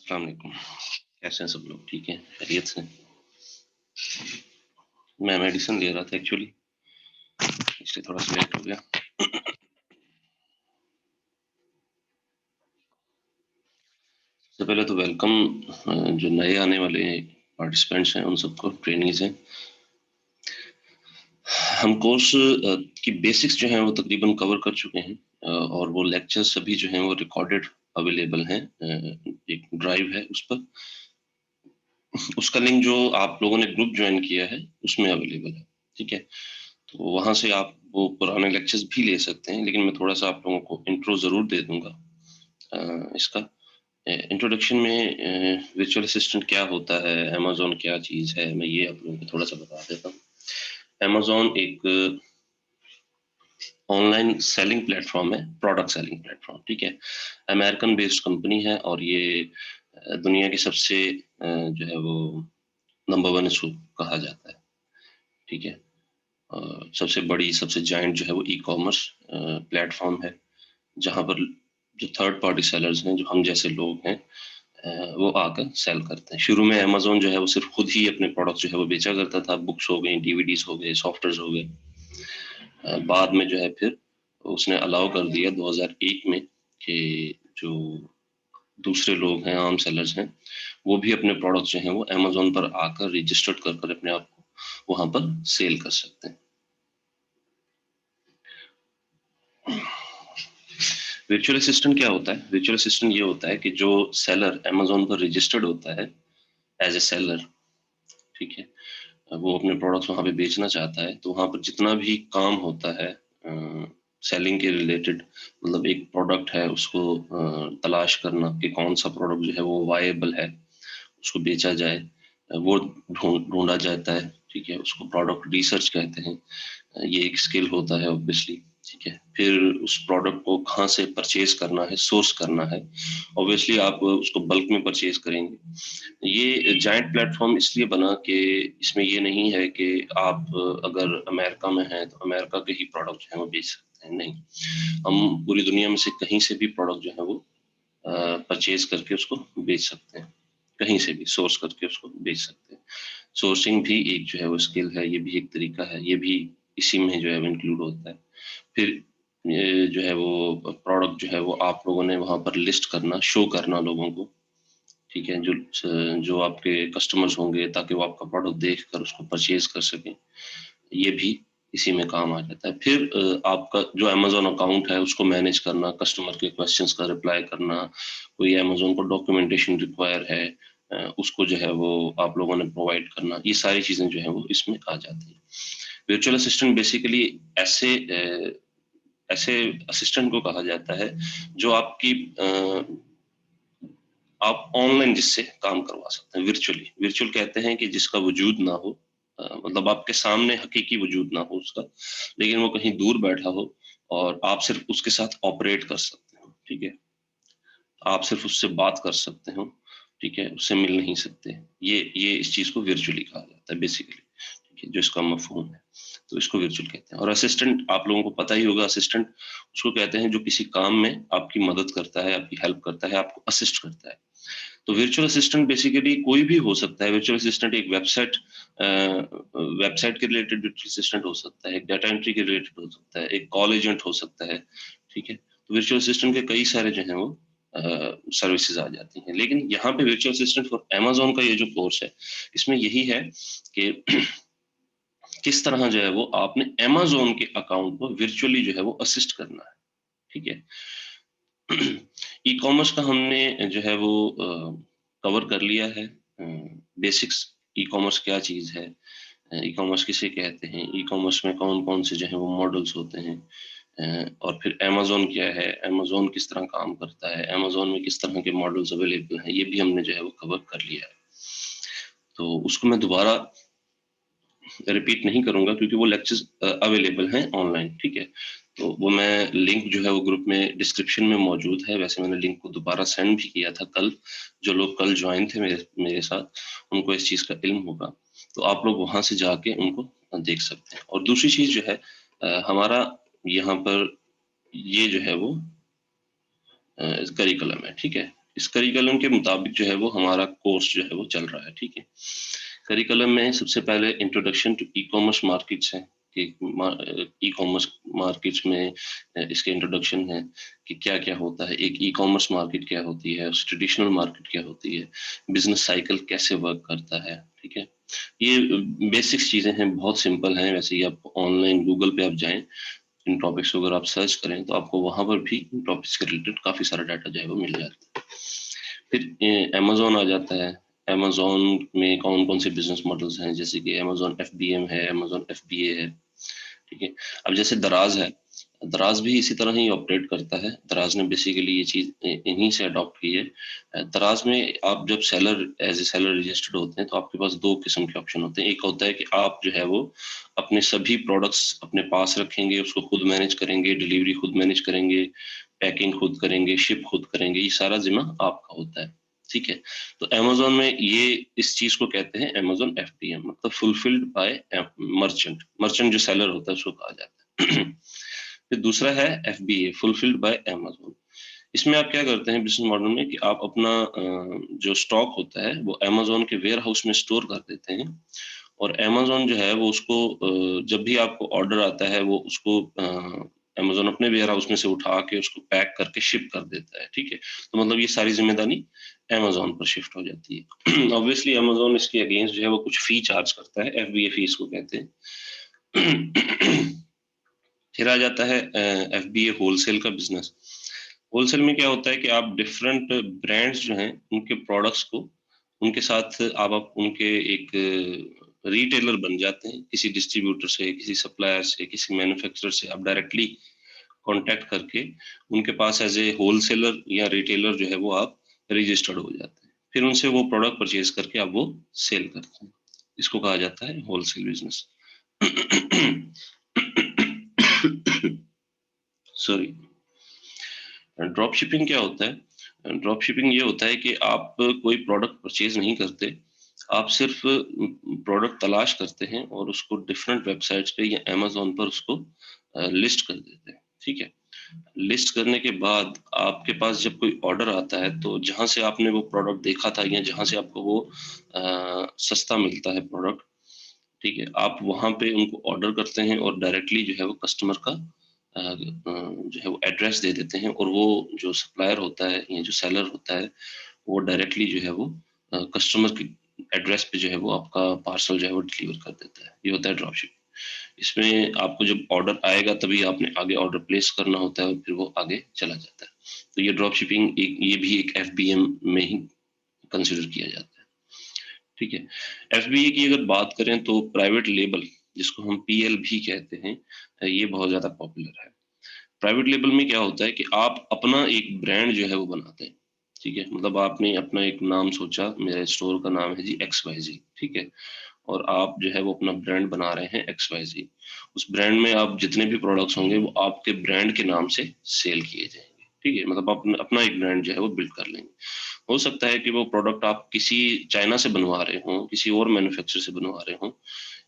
अस्सलाम वालेकुम। कैसे हैं सब लोग? ठीक हैं? खैरियत से? मैं मेडिसिन ले रहा था एक्चुअली, इसलिए थोड़ा-सा लेट हो गया। सबसे पहले तो वेलकम जो नए आने वाले पार्टिसिपेंट्स हैं, उन सबको, ट्रेनीज़ हैं। हम कोर्स की बेसिक्स जो हैं, वो तकरीबन कवर कर चुके हैं और वो लेक्चर्स सभी जो हैं, वो रिकॉर्डेड अवेलेबल हैं। एक ड्राइव है उस पर। उसका लिंक जो आप लोगों ने ग्रुप जॉइन किया है, उसमें अवेलेबल है, ठीक है? तो वहाँ से आप वो पुराने लेक्चर्स भी ले सकते हैं, लेकिन मैं थोड़ा-सा आप लोगों को इंट्रो ज़रूर दे दूँगा इसका। इंट्रोडक्शन में वर्चुअल असिस्टेंट क्या होता है, अमेज़न क्या चीज़ है, मैं ये आप लोगों को थोड़ा-सा बता देता हूँ। अमेज़न एक ऑनलाइन सेलिंग प्लेटफ़ॉर्म है, प्रोडक्ट सेलिंग प्लेटफ़ॉर्म, ठीक है? अमेरिकन बेस्ड कंपनी है और ये दुनिया की सबसे जो है वो नंबर 1 इसको कहा जाता है, ठीक है? सबसे बड़ी, सबसे जायंट जो है वो ई-कॉमर्स प्लेटफ़ॉर्म है, जहाँ पर जो थर्ड पार्टी सेलर्स हैं, जो हम जैसे लोग हैं वो आकर सेल करते हैं। शुरू में अमेज़न जो है वो सिर्फ़ खुद ही अपने प्रोडक्ट जो है वो बेचा करता था, बुक्स हो गई, डीवीडीज़ हो गए, सॉफ्टवेयर्स हो गए। बाद में जो है फिर उसने अलाउ कर दिया 2001 में कि जो दूसरे लोग हैं, आम सेलर्स हैं, वो भी अपने प्रोडक्ट जो हैं वो अमेज़न पर आकर रजिस्टर्ड कर कर अपने आप को वहाँ पर सेल कर सकते हैं। वर्चुअल असिस्टेंट क्या होता है? वर्चुअल असिस्टेंट ये होता है कि जो सेलर अमेज़न पर रजिस्टर्ड होता है एज़ अ सेलर, ठीक है? वो अपने प्रोडक्ट्स वहाँ पे बेचना चाहता है, तो वहाँ पर जितना भी काम होता है सेलिंग के रिलेटेड, मतलब एक प्रोडक्ट है उसको तलाश करना कि कौन-सा प्रोडक्ट जो है वो वायबल है, उसको बेचा जाए, वो ढूँढा जाता है, ठीक है? उसको प्रोडक्ट रिसर्च कहते हैं। ये एक स्किल होता है ऑब्वियसली, ठीक है? फिर उस प्रोडक्ट को कहाँ से परचेज़ करना है, सोर्स करना है। ऑब्वियसली आप उसको बल्क में परचेज़ करेंगे। ये जायंट प्लेटफ़ॉर्म इसलिए बना कि इसमें ये नहीं है कि आप अगर अमेरिका में हैं, तो अमेरिका के ही प्रोडक्ट जो हैं वो बेच सकते हैं, नहीं। हम पूरी दुनिया में से कहीं से भी प्रोडक्ट जो है वो परचेज़ करके उसको बेच सकते हैं। कहीं से भी सोर्स करके उसको बेच सकते हैं। सोर्सिंग भी एक जो है वो स्किल है, ये भी एक तरीका है, ये भी इसी में जो है वो इंक्लूड होता है। फिर ये जो है वो प्रोडक्ट जो है वो आप लोगों ने वहाँ पर लिस्ट करना, शो करना लोगों को, ठीक है? जो आपके कस्टमर्स होंगे ताकि वो आपका प्रोडक्ट देखकर उसको परचेज़ कर सकें, ये भी इसी में काम आ जाता है। फिर आपका जो अमेज़न अकाउंट है उसको मैनेज करना, कस्टमर के क्वेश्चन्स का रिप्लाई करना, कोई अमेज़न को डॉक्यूमेंटेशन रिक्वायर है उसको जो है वो आप लोगों ने प्रोवाइड करना, ये सारी चीज़ें जो हैं वो इसमें आ जाती हैं। वर्चुअल असिस्टेंट बेसिकली ऐसे असिस्टेंट को कहा जाता है जो आपकी आप ऑनलाइन जिससे काम करवा सकते हैं वर्चुअली। वर्चुअल कहते हैं कि जिसका वजूद ना हो, मतलब आपके सामने हकीकी वजूद ना हो उसका, लेकिन वो कहीं दूर बैठा हो और आप सिर्फ उसके साथ ऑपरेट कर सकते हो, ठीक है? आप सिर्फ उससे बात कर सकते हो, ठीक है? उससे मिल नहीं सकते। ये इस चीज़ को वर्चुअली कहा जाता है बेसिकली, ठीक है? जो इसका मफ़हूम है। तो इसको वर्चुअल कहते हैं और असिस्टेंट आप लोगों को पता ही होगा असिस्टेंट उसको कहते हैं जो किसी काम में आपकी मदद करता है, आपकी हेल्प करता है, आपको असिस्ट करता है। तो वर्चुअल असिस्टेंट बेसिकली कोई भी हो सकता है। वर्चुअल असिस्टेंट एक वेबसाइट के रिलेटेड वर्चुअल असिस्टेंट हो सकता है, एक डाटा एंट्री के रिलेटेड हो सकता है, एक कॉल एजेंट हो सकता है, ठीक है? तो वर्चुअल असिस्टेंट के कई सारे जो हैं वो सर्विसेज़ आ जाती हैं। लेकिन यहाँ पे वर्चुअल असिस्टेंट फॉर अमेज़न का ये जो कोर्स है, इसमें यही है कि किस तरह जो है वो आपने अमेज़न के अकाउंट को वर्चुअली जो है वो असिस्ट करना है, ठीक है? ई-कॉमर्स का हमने जो है वो कवर कर लिया है। बेसिक्स ई-कॉमर्स क्या चीज़ है? ई-कॉमर्स किसे कहते हैं? ई-कॉमर्स में कौन-कौन से जो है वो मॉडल्स होते हैं? और फिर अमेज़न क्या है? अमेज़न किस तरह काम करता है? अमेज़न में किस तरह के मॉडल्स अवेलेबल हैं? ये भी हमने जो है वो कवर कर लिया है। तो उसको मैं दोबारा रिपीट नहीं करूँगा क्योंकि वो लेक्चर्स अवेलेबल हैं ऑनलाइन, ठीक है? तो वो मैं लिंक जो है वो ग्रुप में डिस्क्रिप्शन में मौजूद है। वैसे मैंने लिंक को दोबारा सेंड भी किया था कल, जो लोग कल जॉइन थे मेरे मेरे साथ, उनको इस चीज़ का इल्म होगा। तो आप लोग वहाँ से जाके उनको देख सकते हैं। और दूसरी चीज़ जो है हमारा यहाँ पर ये जो है वो करिकुलम है, ठीक है? इस करिकुलम के मुताबिक जो है वो हमारा कोर्स जो है वो चल रहा है, ठीक है। करिकुलम में सबसे पहले introduction to e commerce markets है कि ई कॉमर्स मार्केट्स में इसके इंट्रोडक्शन है कि क्या क्या होता है, एक ई कॉमर्स मार्केट क्या होती है, ट्रेडिशनल मार्केट क्या होती है, बिजनेस साइकिल कैसे वर्क करता है, ठीक है। ये बेसिक्स चीजें हैं, बहुत सिंपल हैं। वैसे ही आप ऑनलाइन गूगल पे आप जाएं, इन टॉपिक्स को अगर आप सर्च करें तो आपको वहां पर भी इन टॉपिक्स के रिलेटेड काफी सारा डाटा जो है वो मिल जाता है। फिर अमेजोन आ जाता है। अमेजोन में कौन कौन से बिजनेस मॉडल्स हैं, जैसे कि अमेजोन एफबीएम है, अमेजोन एफबीए है, ठीक है। अब जैसे दराज है, दराज भी इसी तरह ही ऑपरेट करता है। दराज ने बेसिकली ये चीज इन्हीं से अडॉप्ट की है। दराज में आप जब seller as a seller registered होते हैं तो आपके पास दो किस्म के ऑप्शन होते हैं। एक होता है कि आप जो है वो अपने सभी प्रोडक्ट्स अपने पास रखेंगे, उसको खुद मैनेज करेंगे, डिलीवरी खुद मैनेज करेंगे, पैकिंग खुद करेंगे, शिप खुद करेंगे, ये सारा जिम्मा आपका होता है, ठीक है। तो अमेजोन में ये इस चीज को कहते हैं अमेजोन एफडीएम, मतलब फुलफिल्ड बाय मर्चेंट। मर्चेंट जो सेलर होता है उसको कहा जाता है। फिर दूसरा है एफबीए, फुलफिल्ड बाय अमेजोन। इसमें आप क्या करते हैं बिजनेस मॉडल में कि आप अपना जो स्टॉक होता है वो अमेजोन के वेयर हाउस में स्टोर कर देते हैं, और अमेजोन जो है वो उसको जब भी आपको ऑर्डर आता है वो उसको अमेजोन अपने वेयर हाउस में से उठा के उसको पैक करके शिप कर देता है, ठीक है। तो मतलब ये सारी जिम्मेदारी अमेजोन पर शिफ्ट हो जाती है। ऑब्वियसली अमेजोन इसके अगेंस्ट जो है वो कुछ फी चार्ज करता है, एफबीए फीस को कहते हैं। फिर आ जाता है एफबीए होलसेल का बिजनेस। होलसेल में क्या होता है कि आप डिफरेंट ब्रांड्स जो हैं उनके प्रोडक्ट्स को उनके साथ आप उनके एक रिटेलर बन जाते हैं, किसी डिस्ट्रीब्यूटर से, किसी सप्लायर से, किसी मैन्युफैक्चरर से आप डायरेक्टली कांटेक्ट करके उनके पास एज ए होलसेलर या रिटेलर जो है वो आप रजिस्टर्ड हो जाते हैं। फिर उनसे वो प्रोडक्ट परचेज करके आप वो सेल करते हैं। इसको कहा जाता है wholesale business. Sorry. Drop shipping क्या होता है? ड्रॉप शिपिंग ये होता है कि आप कोई प्रोडक्ट परचेज नहीं करते, आप सिर्फ प्रोडक्ट तलाश करते हैं और उसको डिफरेंट वेबसाइट्स पे या अमेजोन पर उसको लिस्ट कर देते हैं, ठीक है। लिस्ट करने के बाद आपके पास जब कोई ऑर्डर आता है तो जहां से आपने वो प्रोडक्ट देखा था या जहां से आपको वो सस्ता मिलता है प्रोडक्ट, ठीक है, आप वहां पे उनको ऑर्डर करते हैं और डायरेक्टली जो है वो कस्टमर का जो है वो एड्रेस दे देते हैं, और वो जो सप्लायर होता है या जो सेलर होता है वो डायरेक्टली जो है वो कस्टमर की एड्रेस पे जो है वो आपका पार्सल जो है वो डिलीवर कर देता है। ये होता है ड्रॉप शिपिंग। इसमें आपको जब ऑर्डर आएगा तभी आपने आगे ऑर्डर प्लेस करना होता है और फिर वो आगे चला जाता है। तो ये ड्रॉप शिपिंग ये भी एक एफबीएम में ही कंसिडर किया जाता है, ठीक है। एफबीए की अगर बात करें तो प्राइवेट लेबल, जिसको हम पीएल भी कहते हैं, ये बहुत ज्यादा पॉपुलर है। प्राइवेट लेबल में क्या होता है कि आप अपना एक ब्रांड जो है वो बनाते हैं, ठीक है। मतलब आपने अपना एक नाम सोचा, मेरे स्टोर का नाम है जी एक्स वाई जी, ठीक है, और आप जो है वो अपना ब्रांड बना रहे हैं एक्स वाई जी। उस ब्रांड में आप जितने भी प्रोडक्ट्स होंगे वो आपके ब्रांड के नाम से सेल किए जाएंगे, ठीक है। मतलब आप अपना एक ब्रांड जो है वो बिल्ड कर लेंगे। हो सकता है कि वो प्रोडक्ट आप किसी चाइना से बनवा रहे हो, किसी और मैन्युफैक्चरर से बनवा रहे हो,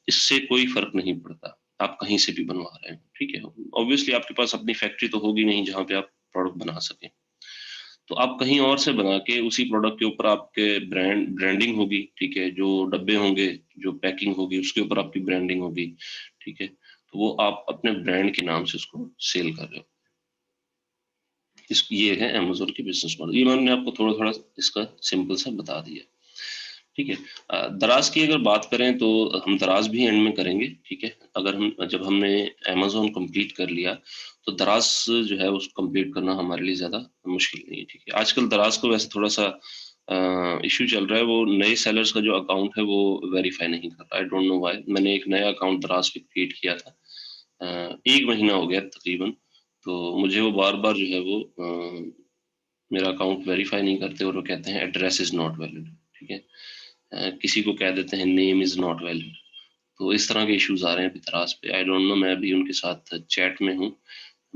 इससे कोई फर्क नहीं पड़ता, आप कहीं से भी बनवा रहे हो, ठीक है। ऑब्वियसली आपके पास अपनी फैक्ट्री तो होगी नहीं जहां पे आप प्रोडक्ट बना सकें, तो आप कहीं और से बना के उसी प्रोडक्ट के ऊपर आपके ब्रांडिंग होगी, ठीक है। जो डब्बे होंगे, जो पैकिंग होगी उसके ऊपर आपकी ब्रांडिंग होगी, ठीक है। तो वो आप अपने ब्रांड के नाम से उसको सेल कर रहे हो। ये है अमेजोन की बिजनेस मॉडल। ये मैंने आपको थोड़ा थोड़ा इसका सिंपल सा बता दिया, ठीक है। दराज की अगर बात करें तो हम दराज भी एंड में करेंगे, ठीक है। अगर हम जब हमने अमेजोन कंप्लीट कर लिया तो दराज जो है उसको कंप्लीट करना हमारे लिए ज्यादा मुश्किल नहीं है, ठीक है। आजकल दराज को वैसे थोड़ा सा इश्यू चल रहा है, वो नए सेलर्स का जो अकाउंट है वो वेरीफाई नहीं कर रहा। I don't know why. मैंने एक नया अकाउंट दराज पे क्रिएट किया था, एक महीना हो गया तकरीबन, तो मुझे वो बार बार जो है वो मेरा अकाउंट वेरीफाई नहीं करते और वो कहते हैं एड्रेस इज नॉट वैलिड, ठीक है। किसी को कह देते हैं नेम इज नॉट वैलिड। तो इस तरह के इश्यूज आ रहे हैं अभी दराज पे। आई डोंट नो, मैं अभी उनके साथ चैट में हूँ,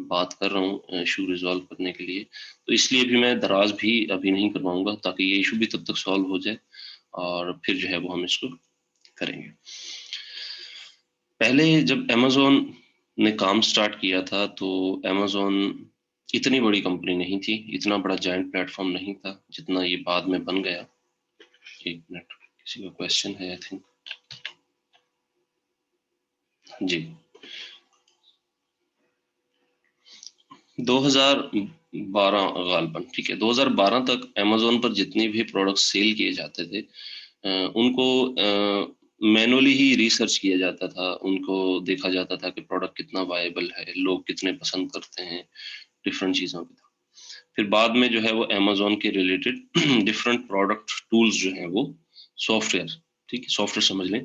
बात कर रहा हूँ इशू रिजॉल्व करने के लिए। तो इसलिए भी मैं दराज भी अभी नहीं करवाऊंगा, ताकि ये इशू भी तब तक सॉल्व हो जाए और फिर जो है वो हम इसको करेंगे। पहले जब अमेजोन ने काम स्टार्ट किया था तो अमेजोन इतनी बड़ी कंपनी नहीं थी, इतना बड़ा जायंट प्लेटफॉर्म नहीं था जितना ये बाद में बन गया। एक मिनट, किसी का क्वेश्चन है आई थिंक। जी, 2012 गालबन, ठीक है, 2012 तक अमेज़न पर जितने भी प्रोडक्ट सेल किए जाते थे उनको मैनुअली ही रिसर्च किया जाता था, उनको देखा जाता था कि प्रोडक्ट कितना वायबल है, लोग कितने पसंद करते हैं, डिफरेंट चीज़ों की। फिर बाद में जो है वो अमेज़न के रिलेटेड डिफरेंट प्रोडक्ट टूल्स जो हैं वो सॉफ्टवेयर, ठीक है, सॉफ्टवेयर समझ लें,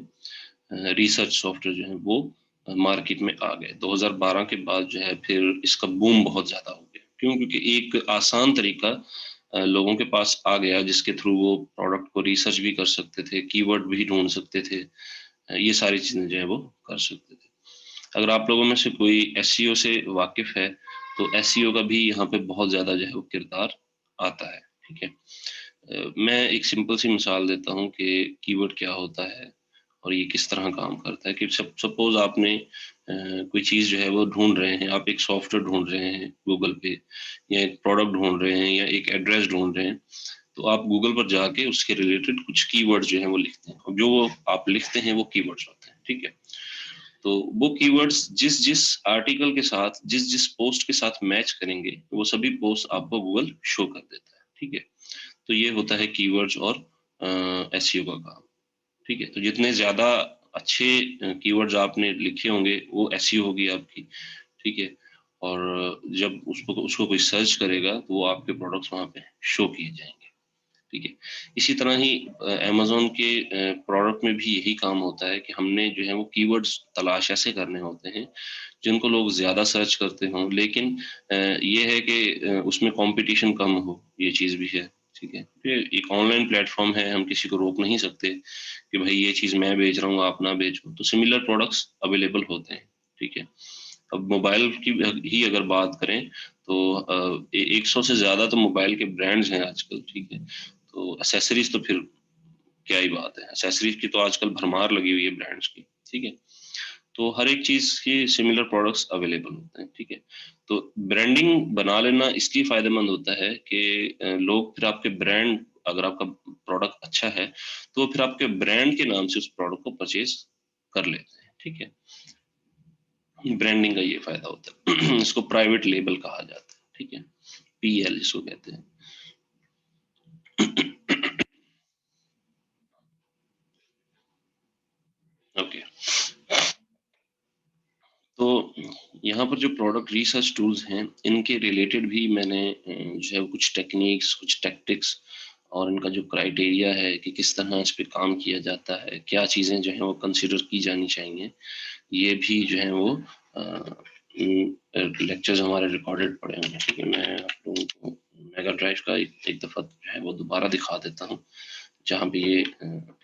रिसर्च सॉफ्टवेयर जो है वो मार्केट में आ गए। 2012 के बाद जो है फिर इसका बूम बहुत ज़्यादा हो गया। क्यों? क्योंकि एक आसान तरीका लोगों के पास आ गया जिसके थ्रू वो प्रोडक्ट को रिसर्च भी कर सकते थे, कीवर्ड भी ढूंढ सकते थे, ये सारी चीज़ें जो है वो कर सकते थे। अगर आप लोगों में से कोई एसईओ से वाकिफ है तो एसईओ का भी यहाँ पे बहुत ज़्यादा जो है वो किरदार आता है, ठीक है। मैं एक सिंपल सी मिसाल देता हूँ कि कीवर्ड क्या होता है और ये किस तरह काम करता है। कि सपोज आपने कोई चीज़ जो है वो ढूंढ रहे हैं, आप एक सॉफ्टवेयर ढूंढ रहे हैं गूगल पे, या एक प्रोडक्ट ढूंढ रहे हैं, या एक एड्रेस ढूंढ रहे हैं, तो आप गूगल पर जाके उसके रिलेटेड कुछ कीवर्ड्स जो है वो लिखते हैं, और जो वो आप लिखते हैं वो कीवर्ड्स होते हैं, ठीक है। तो वो कीवर्ड्स जिस जिस आर्टिकल के साथ, जिस जिस पोस्ट के साथ मैच करेंगे, वो सभी पोस्ट आपको गूगल शो कर देता है, ठीक है। तो ये होता है कीवर्ड्स और एसईओ का काम, ठीक है। तो जितने ज्यादा अच्छे कीवर्ड्स आपने लिखे होंगे वो एसईओ होगी आपकी, ठीक है। और जब उसको उसको कोई सर्च करेगा तो वो आपके प्रोडक्ट्स वहां पे शो किए जाएंगे, ठीक है। इसी तरह ही अमेज़न के प्रोडक्ट में भी यही काम होता है कि हमने जो है वो कीवर्ड्स तलाश ऐसे करने होते हैं जिनको लोग ज़्यादा सर्च करते हों, लेकिन ये है कि उसमें कंपटीशन कम हो, ये चीज़ भी है, ठीक है। ये एक ऑनलाइन प्लेटफॉर्म है, हम किसी को रोक नहीं सकते कि भाई ये चीज़ मैं बेच रहा हूँ, आप ना बेचो, तो सिमिलर प्रोडक्ट्स अवेलेबल होते हैं, ठीक है। अब मोबाइल की ही अगर बात करें तो 100 से ज़्यादा तो मोबाइल के ब्रांड्स हैं आजकल, ठीक है। तो एसेसरीज तो फिर क्या ही बात है, एसेसरीज की तो आजकल भरमार लगी हुई है ब्रांड्स की, ठीक है। तो हर एक चीज की सिमिलर प्रोडक्ट्स अवेलेबल होते हैं, ठीक है। तो ब्रांडिंग बना लेना इसलिए फायदेमंद होता है कि लोग फिर आपके ब्रांड, अगर आपका प्रोडक्ट अच्छा है तो फिर आपके ब्रांड के नाम से उस प्रोडक्ट को परचेज कर लेते हैं, ठीक है। ब्रांडिंग का ये फायदा होता है। इसको प्राइवेट लेबल कहा जाता है, ठीक है, पीएल इसको कहते हैं। ओके, तो यहाँ पर जो प्रोडक्ट रिसर्च टूल्स हैं इनके रिलेटेड भी मैंने जो है कुछ टेक्निक्स, कुछ टैक्टिक्स और इनका जो क्राइटेरिया है कि किस तरह इस पे काम किया जाता है, क्या चीज़ें जो हैं वो कंसिडर की जानी चाहिए, ये भी जो है वो लेक्चर्स हमारे रिकॉर्डेड पड़े हुए हैं, ठीक है। मैं आप लोगों को मेगा ड्राइव का एक दफ़ा जो है वो दोबारा दिखा देता हूँ जहाँ पे ये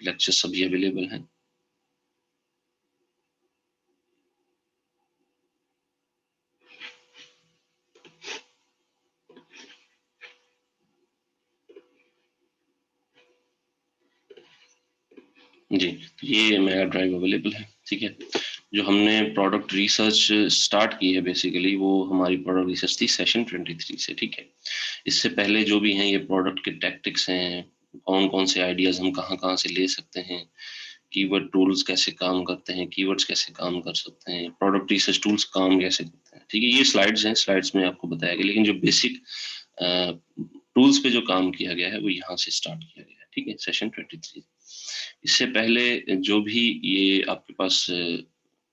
लेक्चर सभी अवेलेबल हैं। जी, तो ये मेगा ड्राइव अवेलेबल है, ठीक है। जो हमने प्रोडक्ट रिसर्च स्टार्ट की है बेसिकली वो हमारी प्रोडक्ट रिसर्च थी सेशन 23 से, ठीक है। इससे पहले जो भी हैं ये प्रोडक्ट के टैक्टिक्स हैं, कौन कौन से आइडियाज हम कहाँ कहाँ से ले सकते हैं, कीवर्ड टूल्स कैसे काम करते हैं, कीवर्ड्स कैसे काम कर सकते हैं, प्रोडक्ट रिसर्च टूल्स काम कैसे करते हैं, ठीक है। ये स्लाइड्स हैं, स्लाइड्स में आपको बताया गया, लेकिन जो बेसिक टूल्स पे जो काम किया गया है वो यहाँ से स्टार्ट किया गया है, ठीक है, सेशन 23। इससे पहले जो भी ये आपके पास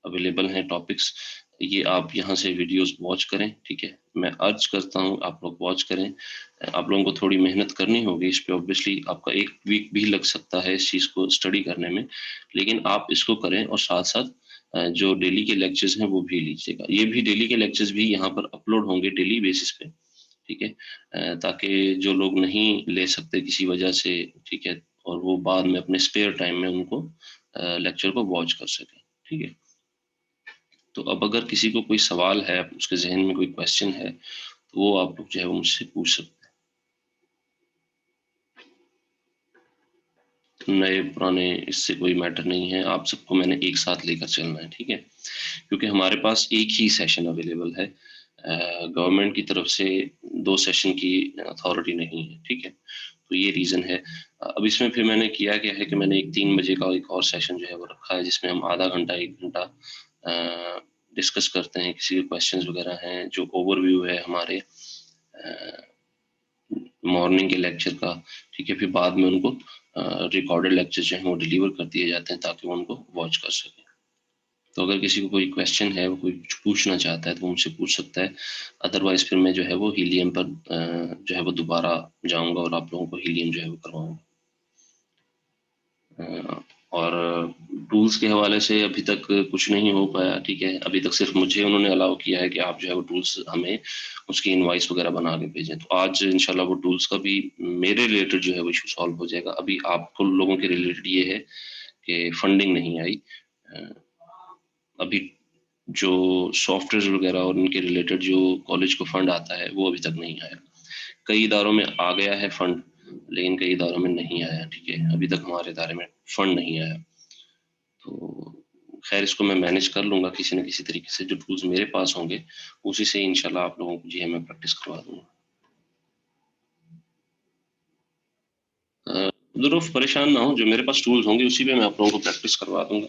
अवेलेबल हैं टॉपिक्स, ये आप यहाँ से वीडियोस वॉच करें, ठीक है। मैं अर्ज करता हूँ आप लोग वॉच करें। आप लोगों को थोड़ी मेहनत करनी होगी इस पे, ऑब्वियसली आपका 1 वीक भी लग सकता है इस चीज़ को स्टडी करने में, लेकिन आप इसको करें और साथ साथ जो डेली के लेक्चर्स हैं वो भी लीजिएगा। ये भी डेली के लेक्चर्स भी यहाँ पर अपलोड होंगे डेली बेसिस पे, ठीक है। ताकि जो लोग नहीं ले सकते किसी वजह से, ठीक है, और वो बाद में अपने स्पेयर टाइम में उनको लेक्चर को वॉच कर सकें, ठीक है। तो अब अगर किसी को कोई सवाल है, उसके जहन में कोई क्वेश्चन है, तो वो आप लोग जो है वो मुझसे पूछ सकते हैं। नए पुराने इससे कोई मैटर नहीं है, आप सबको मैंने एक साथ लेकर चलना है, ठीक है। क्योंकि हमारे पास एक ही सेशन अवेलेबल है, गवर्नमेंट की तरफ से 2 सेशन की अथॉरिटी नहीं है, ठीक है? तो ये रीज़न है। अब इसमें फिर मैंने किया क्या है कि मैंने एक 3 बजे का एक और सेशन जो है वो रखा है, जिसमें हम आधा घंटा, 1 घंटा डिस्कस करते हैं, किसी के क्वेश्चंस वगैरह हैं, जो ओवरव्यू है हमारे मॉर्निंग के लेक्चर का, ठीक है? फिर बाद में उनको रिकॉर्डेड लेक्चर जो हैं वो डिलीवर कर दिए जाते हैं ताकि वो उनको वॉच कर सकें। तो अगर किसी को कोई क्वेश्चन है, वो कोई कुछ पूछना चाहता है तो वो मुझसे पूछ सकता है। अदरवाइज़ फिर मैं जो है वो हीलियम पर जो है वो दोबारा जाऊँगा और आप लोगों को हीलियम जो है वो करवाऊँगा। और टूल्स के हवाले से अभी तक कुछ नहीं हो पाया, ठीक है? अभी तक सिर्फ़ मुझे उन्होंने अलाउ किया है कि आप जो है वो टूल्स हमें उसकी इनवॉइस वगैरह बना के भेजें। तो आज इंशाल्लाह वो टूल्स का भी मेरे रिलेटेड जो है वो इश्यू सॉल्व हो जाएगा। अभी आपको लोगों के रिलेटेड ये है कि फंडिंग नहीं आई। अ, अभी जो सॉफ्टवेयर्स वगैरह और उनके रिलेटेड जो कॉलेज को फंड आता है, वो अभी तक नहीं आया। कई इदारों में आ गया है फंड, लेकिन कई इदारों में नहीं आया, ठीक है? अभी तक हमारे इदारे में फंड नहीं आया। तो खैर इसको मैं मैनेज कर लूँगा किसी न किसी तरीके से, जो टूल्स मेरे पास होंगे, उसी से इंशाल्लाह आप लोगों को जो है मैं प्रैक्टिस करवा दूँगा। ज़रूर परेशान ना हों, जो मेरे पास टूल्स होंगे उसी पे मैं आप लोगों को प्रैक्टिस करवा दूँगा।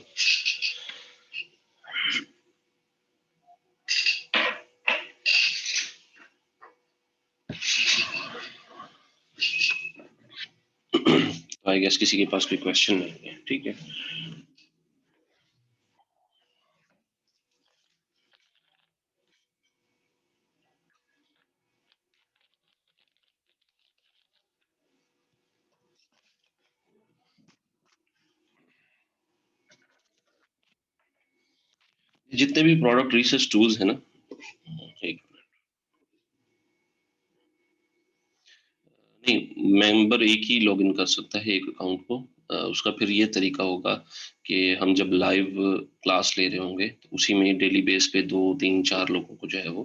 आई गेस किसी के पास कोई क्वेश्चन नहीं है, ठीक है? जितने भी प्रोडक्ट रिसर्च टूल्स हैं ना, एक नहीं, मेंबर एक ही लॉगिन कर सकता है एक अकाउंट को। उसका फिर ये तरीका होगा कि हम जब लाइव क्लास ले रहे होंगे, तो उसी में डेली बेस पे 2, 3, 4 लोगों को जो है वो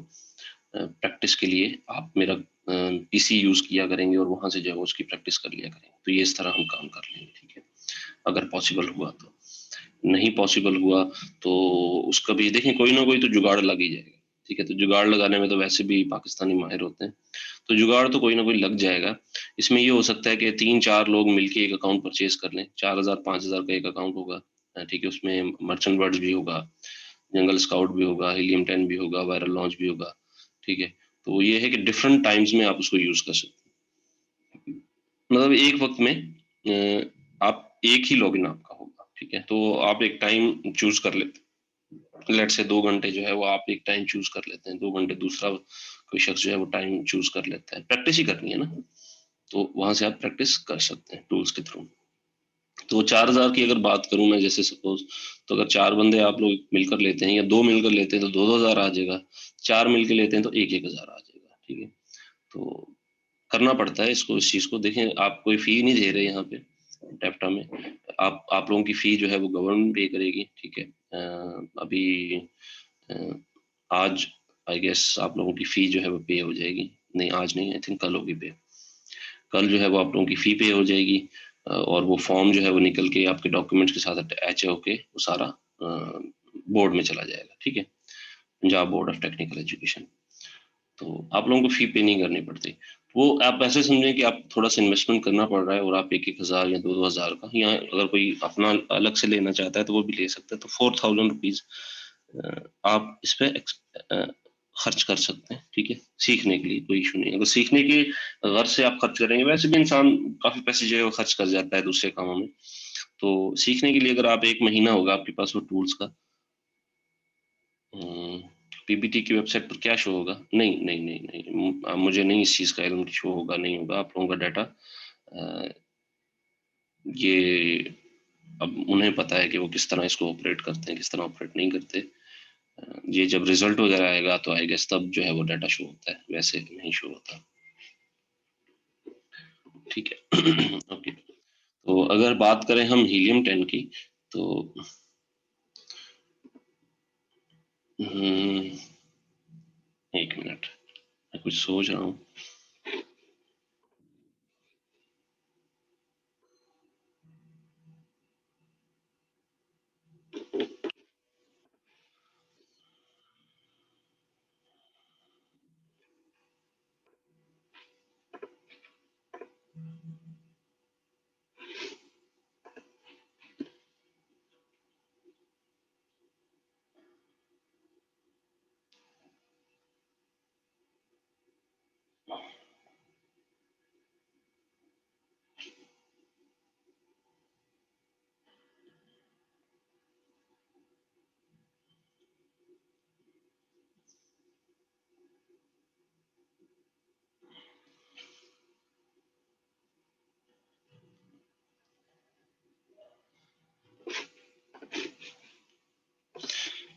प्रैक्टिस के लिए आप मेरा पीसी यूज़ किया करेंगे और वहाँ से जो है वो उसकी प्रैक्टिस कर लिया करेंगे। तो ये इस तरह हम काम कर लेंगे, ठीक है? अगर पॉसिबल हुआ तो। नहीं पॉसिबल हुआ तो उसका भी देखें, कोई ना कोई तो जुगाड़ लग ही जाएगा, ठीक है? तो जुगाड़ लगाने में तो वैसे भी पाकिस्तानी माहिर होते हैं, तो जुगाड़ तो कोई ना कोई लग जाएगा। इसमें ये हो सकता है कि 3-4 लोग मिलके एक अकाउंट परचेज़ कर लें, 4000 5000 का एक अकाउंट होगा, ठीक है? उसमें मर्चेंट वर्ड्स भी होगा, जंगल स्काउट भी होगा, हीलियम 10 भी होगा, वायरल लॉन्च भी होगा, ठीक है? तो ये है कि डिफरेंट टाइम्स में आप उसको यूज़ कर सकते हैं। मतलब एक वक़्त में आप एक ही लॉगिन आपका होगा, ठीक है? तो आप एक टाइम चूज़ कर लेते हैं। लेट्स से 2 घंटे जो है वो आप एक टाइम चूज़ कर लेते हैं, 2 घंटे दूसरा कोई शख्स जो है वो टाइम चूज़ कर लेता है। प्रैक्टिस ही करनी है ना, तो वहाँ से आप प्रैक्टिस कर सकते हैं टूल्स के थ्रू। तो 4000 की अगर बात करूँ मैं, जैसे सपोज़, तो अगर 4 बंदे आप लोग मिलकर लेते हैं या 2 मिलकर लेते हैं तो 2-2 हज़ार आ जाएगा, 4 मिलके लेते हैं तो 1-1 हज़ार आ जाएगा, ठीक है? तो करना पड़ता है इसको, इस चीज़ को। देखें, आप कोई फ़ी नहीं दे रहे यहाँ पे टैप्टा में। आप लोगों की फ़ी जो है वो गवर्नमेंट पे करेगी, ठीक है? अभी अ, आज आई गेस आप लोगों की फ़ी जो है वो पे हो जाएगी। नहीं, आज नहीं, आई थिंक कल होगी पे। कल जो है वो आप लोगों की फ़ी पे हो जाएगी, और वो फॉर्म जो है वो निकल के आपके डॉक्यूमेंट्स के साथ अटैच होके वो सारा बोर्ड में चला जाएगा, ठीक है? Punjab board of technical education. तो आप लोगों को फ़ी पे नहीं करनी पड़ती। वो आप ऐसे समझें कि आप थोड़ा-सा इन्वेस्टमेंट करना पड़ रहा है और आप 1-1 हज़ार या 2-2 हज़ार का, या अगर कोई अपना अलग से लेना चाहता है तो वो भी ले सकता है। तो 4000 रुपीज़ आप इस पे अ, खर्च कर सकते हैं, ठीक है? सीखने के लिए कोई इश्यू नहीं है। अगर सीखने की गर्ज़ से आप खर्च करेंगे, वैसे भी इंसान काफ़ी पैसे जो है वो खर्च कर जाता है दूसरे कामों में। तो सीखने के लिए अगर आप 1 महीना होगा आपके पास वो टूल्स का, हुँ, पीपीटी की वेबसाइट पर क्या शो होगा? नहीं, नहीं, नहीं, नहीं, मुझे नहीं इस चीज़ का इल्म कि शो होगा, नहीं होगा आप लोगों का डाटा। अ, ये अब उन्हें पता है कि वो किस तरह इसको ऑपरेट करते हैं, किस तरह ऑपरेट नहीं करते। ये जब रिज़ल्ट वग़ैरह आएगा तो आई गेस तब जो है वो डाटा शो होता है, वैसे नहीं शो होता। ठीक है? ओके। तो अगर बात करें हम हीलियम 10 की, तो हुँ, 1 मिनट, मैं कुछ सोच रहा हूँ।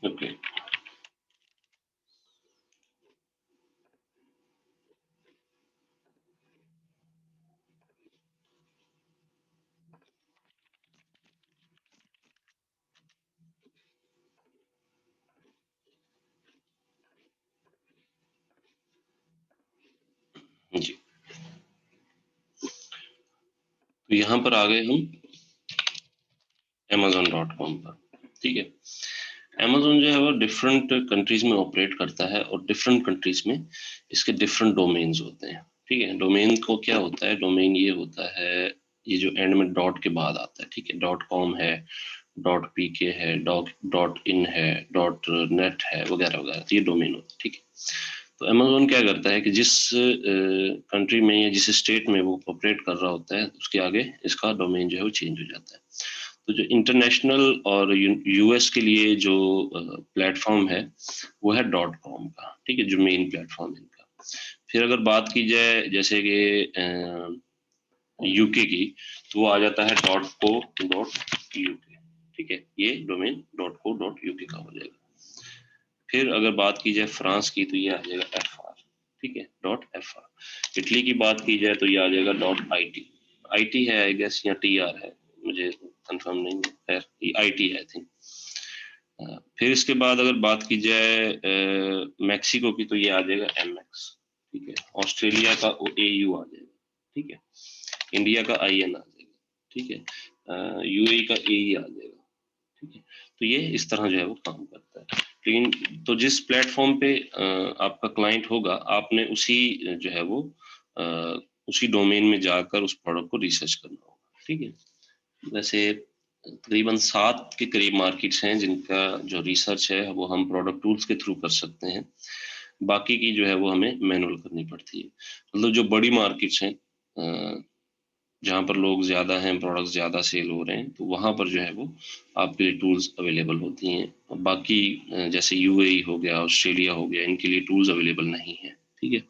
ओके। जी, तो यहाँ पर आ गए हम amazon.com पर। ठीक है, Amazon जो है वो डिफरेंट कंट्रीज में ऑपरेट करता है और डिफरेंट कंट्रीज में इसके डिफरेंट डोमेन्स होते हैं। ठीक है, डोमेन को क्या होता है, डोमेन ये होता है ये जो एंड में डॉट के बाद आता है। ठीक है, डॉट कॉम है, डॉट पीके है, डॉट इन है, डॉट नेट है, वगैरह वगैरह, तो ये डोमेन होता है। ठीक है, तो अमेजोन क्या करता है कि जिस कंट्री में या जिस स्टेट में वो ऑपरेट कर रहा होता है उसके आगे इसका डोमेन जो है वो चेंज हो जाता है। तो जो इंटरनेशनल और यूएस के लिए जो प्लेटफॉर्म है वो है डॉट कॉम का। ठीक है, जो मेन प्लेटफॉर्म है इनका। फिर अगर बात की जाए जैसे कि यूके की, तो वो आ जाता है डॉट को डॉट यूके। ठीक है, ये domain dot co dot UK का हो जाएगा। फिर अगर बात की जाए फ्रांस की, तो ये आ जाएगा एफ आर। ठीक है, डॉट एफ आर। इटली की बात की जाए तो ये आ जाएगा dot I T. I T है आई गेस, या टी आर है, मुझे कंफर्म नहीं है, खैर ये आई टी है आई थिंक। फिर इसके बाद अगर बात की जाए मैक्सिको की, तो ये आ जाएगा एम एक्स। ठीक है, ऑस्ट्रेलिया का ए यू आ जाएगा। ठीक है, इंडिया का आई एन आ जाएगा। ठीक है, यूएई का ए ई आ जाएगा। ठीक है, तो ये इस तरह जो है वो काम करता है। लेकिन तो जिस प्लेटफॉर्म पे आपका क्लाइंट होगा, आपने उसी जो है वो अ, उसी डोमेन में जाकर उस प्रोडक्ट को रिसर्च करना होगा। ठीक है, वैसे तकरीबन 7 के करीब मार्केट्स हैं जिनका जो रिसर्च है वो हम प्रोडक्ट टूल्स के थ्रू कर सकते हैं। बाकी की जो है वो हमें मैनुअल करनी पड़ती है। मतलब जो बड़ी मार्केट्स हैं जहाँ पर लोग ज़्यादा हैं, प्रोडक्ट्स ज़्यादा सेल हो रहे हैं, तो वहाँ पर जो है वो आपके लिए टूल्स अवेलेबल होती हैं। बाकी जैसे यूएई हो गया, ऑस्ट्रेलिया हो गया, इनके लिए टूल्स अवेलेबल नहीं है। ठीक है,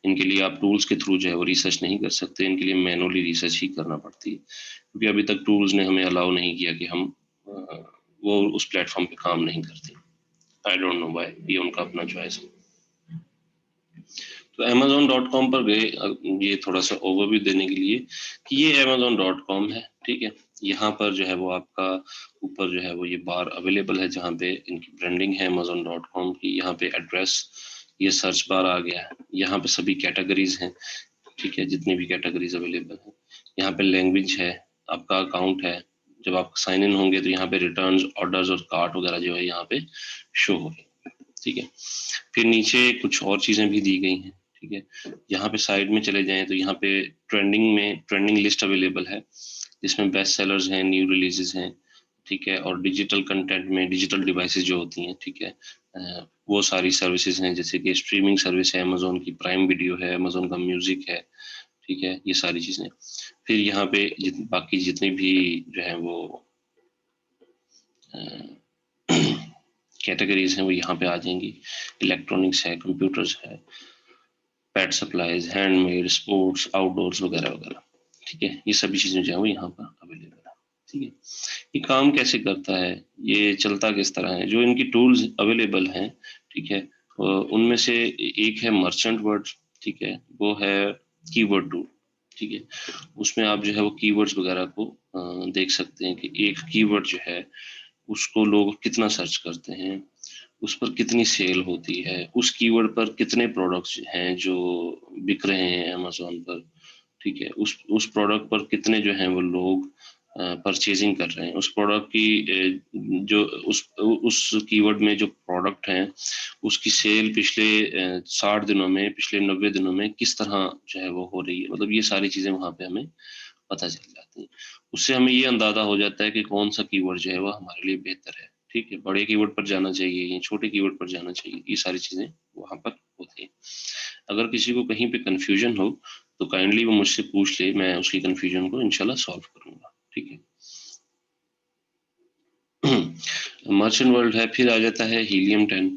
इनके लिए आप टूल्स के थ्रू जो है वो रिसर्च नहीं कर सकते, इनके लिए मैनुअली रिसर्च ही करना पड़ती है, क्योंकि अभी तक टूल्स ने हमें अलाउ नहीं किया कि हम वो उस प्लेटफॉर्म पे काम नहीं करते। आई डोंट नो व्हाई, ये उनका अपना चॉइस है। तो amazon.com पर गए, ये थोड़ा सा ओवरव्यू देने के लिए कि ये amazon.com है। ठीक है, यहाँ पर जो है वो आपका ऊपर जो है वो ये बार अवेलेबल है जहाँ पे इनकी ब्रांडिंग है amazon.com की। यहाँ पे एड्रेस, ये सर्च बार आ गया है, यहाँ पे सभी कैटेगरीज हैं। ठीक है, जितनी भी कैटेगरीज अवेलेबल है, यहाँ पे लैंग्वेज है, आपका अकाउंट है। जब आप साइन इन होंगे तो यहाँ पे रिटर्न्स, ऑर्डर्स और कार्ट वगैरह जो है यहाँ पे शो हो। ठीक है, फिर नीचे कुछ और चीजें भी दी गई हैं। ठीक है, यहाँ पे साइड में चले जाएं तो यहाँ पे ट्रेंडिंग लिस्ट अवेलेबल है, जिसमें बेस्ट सेलर्स हैं, न्यू रिलीजेस हैं। ठीक है, और डिजिटल कंटेंट में डिजिटल डिवाइसेस जो होती हैं, ठीक है, वो सारी सर्विसेज हैं, जैसे कि स्ट्रीमिंग सर्विस है, अमेजोन की प्राइम वीडियो है, अमेजोन का म्यूजिक है। ठीक है, ये सारी चीजें। फिर यहाँ पे बाकी जितनी भी जो है वो कैटेगरीज हैं वो यहाँ पे आ जाएंगी। इलेक्ट्रॉनिक्स है, कंप्यूटर्स है, पेट सप्लाईज, हैंडमेड, स्पोर्ट्स, आउटडोर्स वगैरह वगैरह। ठीक है, ये सभी चीजें जो है वो यहाँ पर अवेलेबल है। ठीक है, ये काम कैसे करता है, ये चलता किस तरह है, जो इनकी टूल्स अवेलेबल हैं। ठीक है, उनमें से एक है मर्चेंट वर्ड। ठीक है, वो है कीवर्ड टूल। ठीक है, उसमें आप जो है वो कीवर्ड्स वगैरह को देख सकते हैं कि एक कीवर्ड जो है उसको लोग कितना सर्च करते हैं, उस पर कितनी सेल होती है, उस कीवर्ड पर कितने प्रोडक्ट्स हैं जो बिक रहे हैं अमेजोन पर। ठीक है, उस प्रोडक्ट पर कितने जो हैं वो लोग परचेजिंग कर रहे हैं, उस प्रोडक्ट की जो उस कीवर्ड में जो प्रोडक्ट है उसकी सेल पिछले 60 दिनों में, पिछले 90 दिनों में किस तरह जो है वो हो रही है, मतलब ये सारी चीजें वहां पे हमें पता चल जाती है। उससे हमें ये अंदाजा हो जाता है कि कौन सा कीवर्ड जो है वो हमारे लिए बेहतर है। ठीक है, बड़े कीवर्ड पर जाना चाहिए या छोटे कीवर्ड पर जाना चाहिए, ये सारी चीजें वहां पर होती है। अगर किसी को कहीं पे कंफ्यूजन हो तो काइंडली वो मुझसे पूछ ले, मैं उसकी कंफ्यूजन को इंशाल्लाह सॉल्व करूंगा। ठीक है। मर्चेंट वर्ल्ड है, फिर आ जाता है हीलियम 10।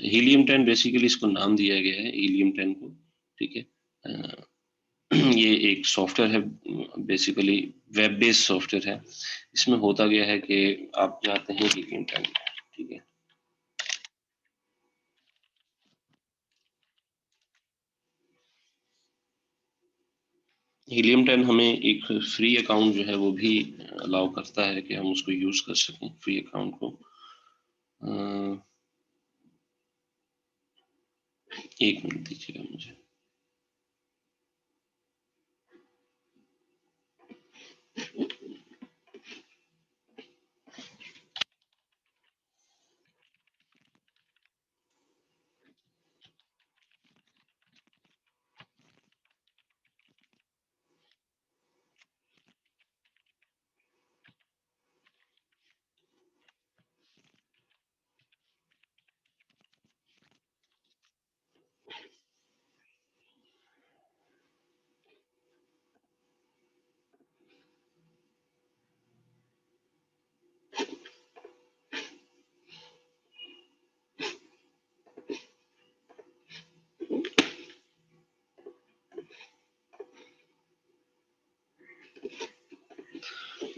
हीलियम 10 बेसिकली इसको नाम दिया गया है हीलियम 10 को। ठीक है। ये एक सॉफ्टवेयर है, बेसिकली वेब बेस्ड सॉफ्टवेयर है। इसमें होता गया है कि आप जाते हैं हीलियम 10। ठीक है। हीलियम 10 हमें एक फ्री अकाउंट जो है वो भी अलाउ करता है कि हम उसको यूज कर सकें, फ्री अकाउंट को। अ, एक मिनट दीजिएगा मुझे।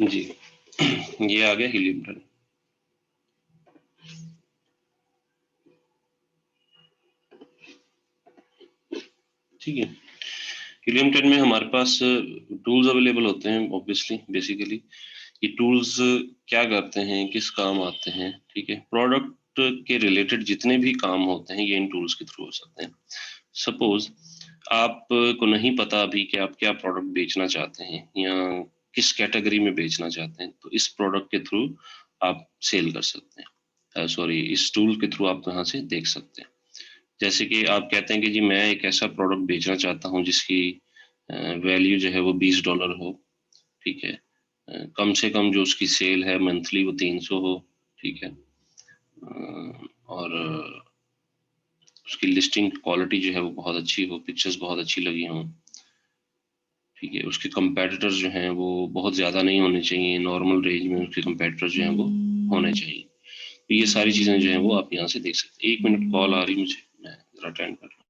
जी, ये आ गया हीलियम 10। ठीक है। हीलियम 10 में हमारे पास टूल्स अवेलेबल होते हैं, ऑब्वियसली बेसिकली ये टूल्स क्या करते हैं, किस काम आते हैं। ठीक है, प्रोडक्ट के रिलेटेड जितने भी काम होते हैं ये इन टूल्स के थ्रू हो सकते हैं। सपोज आपको नहीं पता अभी कि आप क्या प्रोडक्ट बेचना चाहते हैं या किस कैटेगरी में बेचना चाहते हैं, तो इस प्रोडक्ट के थ्रू आप सेल कर सकते हैं, सॉरी इस टूल के थ्रू आप यहाँ से देख सकते हैं। जैसे कि आप कहते हैं कि जी मैं एक ऐसा प्रोडक्ट बेचना चाहता हूँ जिसकी वैल्यू जो है वो $20 हो। ठीक है। कम से कम जो उसकी सेल है मंथली वो 300 हो। ठीक है। और उसकी लिस्टिंग क्वालिटी जो है वो बहुत अच्छी हो, पिक्चर्स बहुत अच्छी लगी हों। ठीक है, उसके कंपेटिटर्स जो हैं वो बहुत ज़्यादा नहीं होने चाहिए, नॉर्मल रेंज में उसके कंपेटिटर्स जो हैं वो होने चाहिए। तो ये सारी चीज़ें जो हैं वो आप यहाँ से देख सकते हैं। 1 मिनट कॉल आ रही मुझे, मैं ज़रा अटेंड कर लूँ।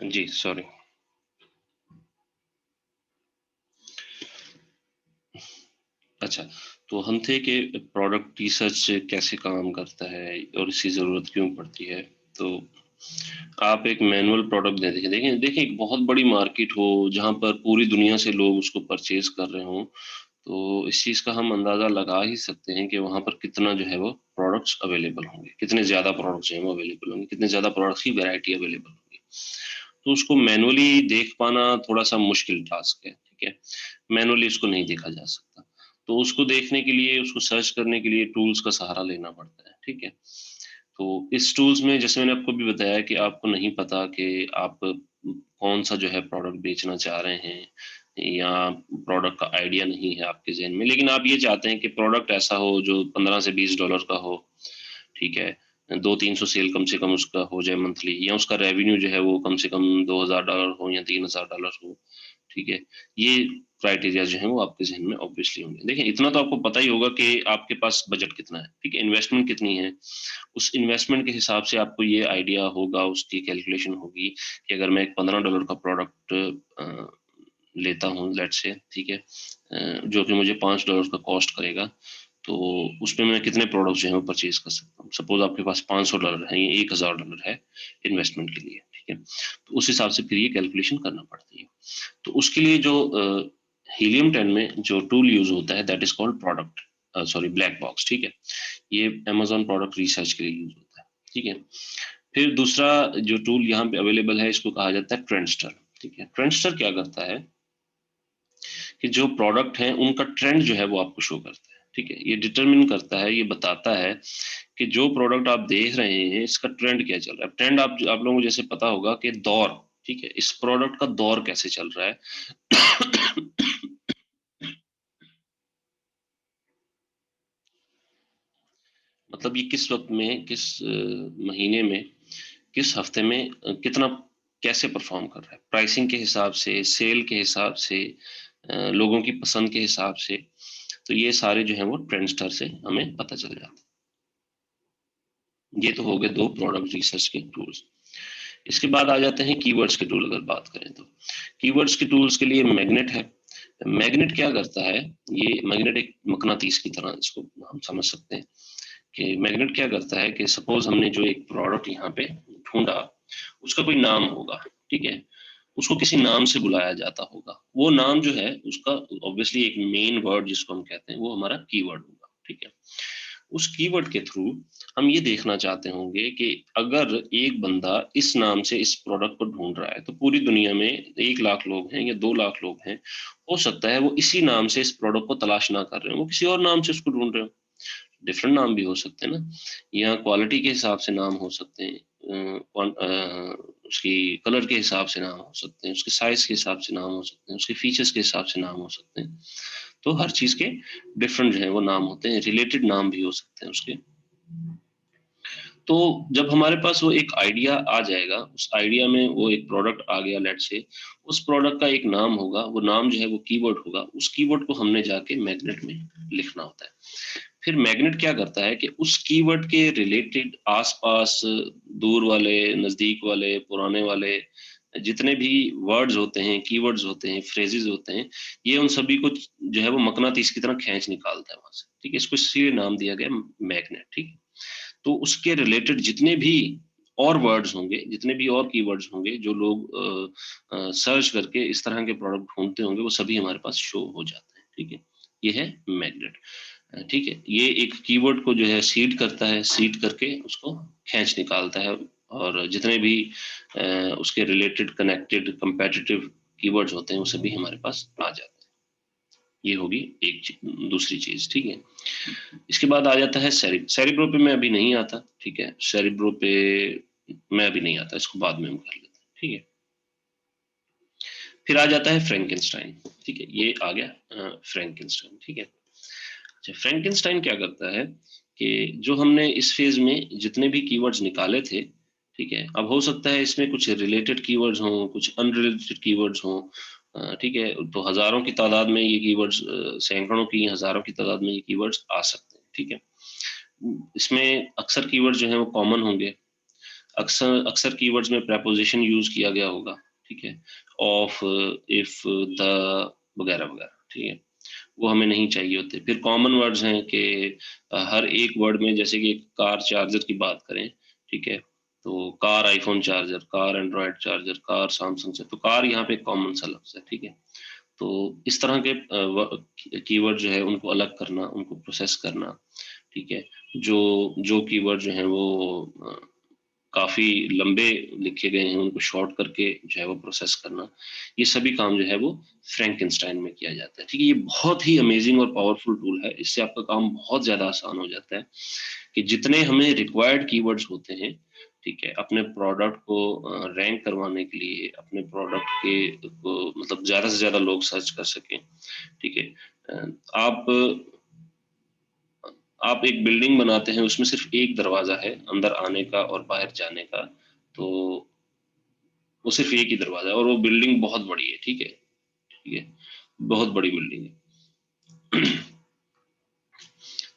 जी सॉरी। अच्छा, तो हम थे कि प्रोडक्ट रिसर्च कैसे काम करता है और इसकी ज़रूरत क्यों पड़ती है। तो आप एक मैनुअल प्रोडक्ट दे देखिए देखिए देखिए एक बहुत बड़ी मार्केट हो, जहाँ पर पूरी दुनिया से लोग उसको परचेज़ कर रहे हों, तो इस चीज़ का हम अंदाज़ा लगा ही सकते हैं कि वहाँ पर कितना जो है वो प्रोडक्ट्स अवेलेबल होंगे, कितने ज़्यादा प्रोडक्ट्स जो हैं वो अवेलेबल होंगे, कितने ज़्यादा प्रोडक्ट्स की वैरायटी अवेलेबल होगी। तो उसको मैनुअली देख पाना थोड़ा-सा मुश्किल टास्क है, ठीक है? मैनुअली उसको नहीं देखा जा सकता। तो उसको देखने के लिए, उसको सर्च करने के लिए टूल्स का सहारा लेना पड़ता है, ठीक है? तो इस टूल्स में जैसे मैंने आपको अभी बताया कि आपको नहीं पता कि आप कौन-सा जो है प्रोडक्ट बेचना चाह रहे हैं या प्रोडक्ट का आइडिया नहीं है आपके ज़हन में, लेकिन आप ये चाहते हैं कि प्रोडक्ट ऐसा हो जो 15 से $20 का हो, ठीक है? 2-300 सेल कम से कम उसका हो जाए मंथली, या उसका रेवेन्यू जो है वो कम से कम $2000 हो या $3000 हो, ठीक है? ये क्राइटेरिया जो हैं वो आपके ज़हन में ऑब्वियसली होंगे। देखिए इतना तो आपको पता ही होगा कि आपके पास बजट कितना है, ठीक है? इन्वेस्टमेंट कितनी है, उस इन्वेस्टमेंट के हिसाब से आपको ये आइडिया होगा, उसकी कैलकुलेशन होगी कि अगर मैं एक $15 का प्रोडक्ट लेता हूँ लेट्स से, ठीक है? जो कि मुझे $5 का कॉस्ट करेगा, तो उसमें मैं कितने प्रोडक्ट्स जो हैं वो परचेज़ कर सकता हूँ। सपोज़ आपके पास $500 है या $1000 है इन्वेस्टमेंट के लिए, ठीक है? तो उस हिसाब से फिर ये कैलकुलेशन करना पड़ती है। तो उसके लिए जो हीलियम 10 में जो टूल यूज़ होता है that is called product sorry black box, ठीक है? ये अमेज़न प्रोडक्ट रिसर्च के लिए यूज़ होता है, ठीक है? फिर दूसरा जो टूल यहाँ पे अवेलेबल है इसको कहा जाता है ट्रेंडस्टर, ठीक है? ट्रेंडस्टर क्या करता है कि जो प्रोडक्ट हैं उनका ट्रेंड जो है वो आपको शो करता है, ठीक है? ये डिटरमिन करता है, ये बताता है कि जो प्रोडक्ट आप देख रहे हैं इसका ट्रेंड क्या चल रहा है। ट्रेंड आप लोगों को जैसे पता होगा कि दौर, ठीक है? इस प्रोडक्ट का दौर कैसे चल रहा है। मतलब ये किस वक़्त में, किस महीने में, किस हफ्ते में कितना कैसे परफ़ॉर्म कर रहा है। प्राइसिंग के हिसाब से, सेल के हिसाब से, लोगों की पसंद के हिसाब से, तो ये सारे जो हैं वो ट्रेंडस्टर से हमें पता चल जाता है। ये तो हो गए 2 प्रोडक्ट रिसर्च के टूल्स। इसके बाद आ जाते हैं कीवर्ड्स के टूल अगर बात करें तो। कीवर्ड्स के टूल्स के लिए मैग्नेट है। मैग्नेट क्या करता है, ये मैग्नेट एक मकनातीस की तरह इसको हम समझ सकते हैं कि मैग्नेट क्या करता है कि सपोज़ हमने जो एक प्रोडक्ट यहाँ पे ढूँढा, उसका कोई नाम होगा, ठीक है? उसको किसी नाम से बुलाया जाता होगा। वो नाम जो है उसका ऑब्वियसली एक मेन वर्ड जिसको हम कहते हैं, वो हमारा कीवर्ड होगा, ठीक है? उस कीवर्ड के थ्रू हम ये देखना चाहते होंगे कि अगर एक बंदा इस नाम से इस प्रोडक्ट को ढूँढ रहा है, तो पूरी दुनिया में 1 लाख लोग हैं या 2 लाख लोग हैं, हो सकता है वो इसी नाम से इस प्रोडक्ट को तलाश ना कर रहे हों, वो किसी और नाम से उसको ढूँढ रहे हों। डिफरेंट नाम भी हो सकते हैं ना, या क्वालिटी के हिसाब से नाम हो सकते हैं, उसकी कलर के हिसाब से नाम हो सकते हैं, उसके साइज़ के हिसाब से नाम हो सकते हैं, उसके फीचर्स के हिसाब से नाम हो सकते हैं। तो हर चीज़ के डिफरेंट जो है वो नाम होते हैं, रिलेटेड नाम भी हो सकते हैं उसके। तो जब हमारे पास वो एक आइडिया आ जाएगा, उस आइडिया में वो एक प्रोडक्ट आ गया लेट्स से, उस प्रोडक्ट का एक नाम होगा, वो नाम जो है वो कीवर्ड होगा, उस कीवर्ड को हमने जाके मैग्नेट में लिखना होता है। फिर मैग्नेट क्या करता है कि उस कीवर्ड के रिलेटेड आस-पास दूर वाले, नज़दीक वाले, पुराने वाले जितने भी वर्ड्स होते हैं, कीवर्ड्स होते हैं, फ्रेजेज़ होते हैं, ये उन सभी को जो है वो मकनातीस की तरह खींच निकालता है वहाँ से, ठीक है? इसको इसीलिए नाम दिया गया मैग्नेट, ठीक है? तो उसके रिलेटेड जितने भी और वर्ड्स होंगे, जितने भी और कीवर्ड्स होंगे जो लोग सर्च करके इस तरह के प्रोडक्ट ढूँढते होंगे, वो सभी हमारे पास शो हो जाते हैं, ठीक है? ये है मैग्नेट। ठीक है? ये एक कीवर्ड को जो है सीड करता है, सीड करके उसको खींच निकालता है, और जितने भी उसके रिलेटेड कनेक्टेड कम्पेटिटिव कीवर्ड्स होते हैं, वो सभी हमारे पास आ जाते हैं। ये होगी एक दूसरी चीज़, ठीक है? इसके बाद आ जाता है सेरेब्रो पे मैं अभी नहीं आता, ठीक है? सेरेब्रो पे मैं अभी नहीं आता, इसको बाद में हम कर लेते हैं, ठीक है? फिर आ जाता है फ्रैंकेनस्टाइन, ठीक है? ये आ गया फ्रैंकेनस्टाइन, ठीक है? अच्छा, फ्रैंकेनस्टाइन क्या करता है कि जो हमने इस फ़ेज़ में जितने भी कीवर्ड्स निकाले थे, ठीक है? अब हो सकता है इसमें कुछ रिलेटेड कीवर्ड्स हों, कुछ अनरिलेटेड कीवर्ड्स हों, ठीक है? तो हज़ारों की तादाद में ये कीवर्ड्स सैकड़ों की, हज़ारों की तादाद में ये कीवर्ड्स आ सकते हैं, ठीक है? इसमें अक्सर कीवर्ड जो हैं वो कॉमन होंगे। अक्सर अक्सर कीवर्ड्स में प्रीपोज़िशन यूज़ किया गया होगा, ठीक है? ऑफ, इफ, द वगैरह-वगैरह, ठीक है? वो हमें नहीं चाहिए होते। फिर कॉमन वर्ड्स हैं कि हर एक वर्ड में, जैसे कि कार चार्जर की बात करें, ठीक है, तो car iPhone charger, car Android charger, car Samsung से, तो कार यहाँ पे कॉमन सा लफ्ज है, ठीक है। तो इस तरह के कीवर्ड जो है उनको अलग करना, उनको प्रोसेस करना, ठीक है। जो कीवर्ड जो है वो काफी लंबे लिखे गए हैं, उनको शॉर्ट करके जो है वो प्रोसेस करना, ये सभी काम जो है वो फ्रैंकेनस्टाइन में किया जाता है, ठीक है। ये बहुत ही अमेजिंग और पावरफुल टूल है, इससे आपका काम बहुत ज्यादा आसान हो जाता है कि जितने हमें रिक्वायर्ड कीवर्ड्स होते हैं, ठीक है, अपने प्रोडक्ट को रैंक करवाने के लिए, अपने प्रोडक्ट के को मतलब ज्यादा से ज्यादा लोग सर्च कर सकें, ठीक है। आप एक बिल्डिंग बनाते हैं, उसमें सिर्फ एक दरवाजा है अंदर आने का और बाहर जाने का, तो वो सिर्फ एक ही दरवाजा है और वो बिल्डिंग बहुत बड़ी है, ठीक है, ठीक है, बहुत बड़ी बिल्डिंग है।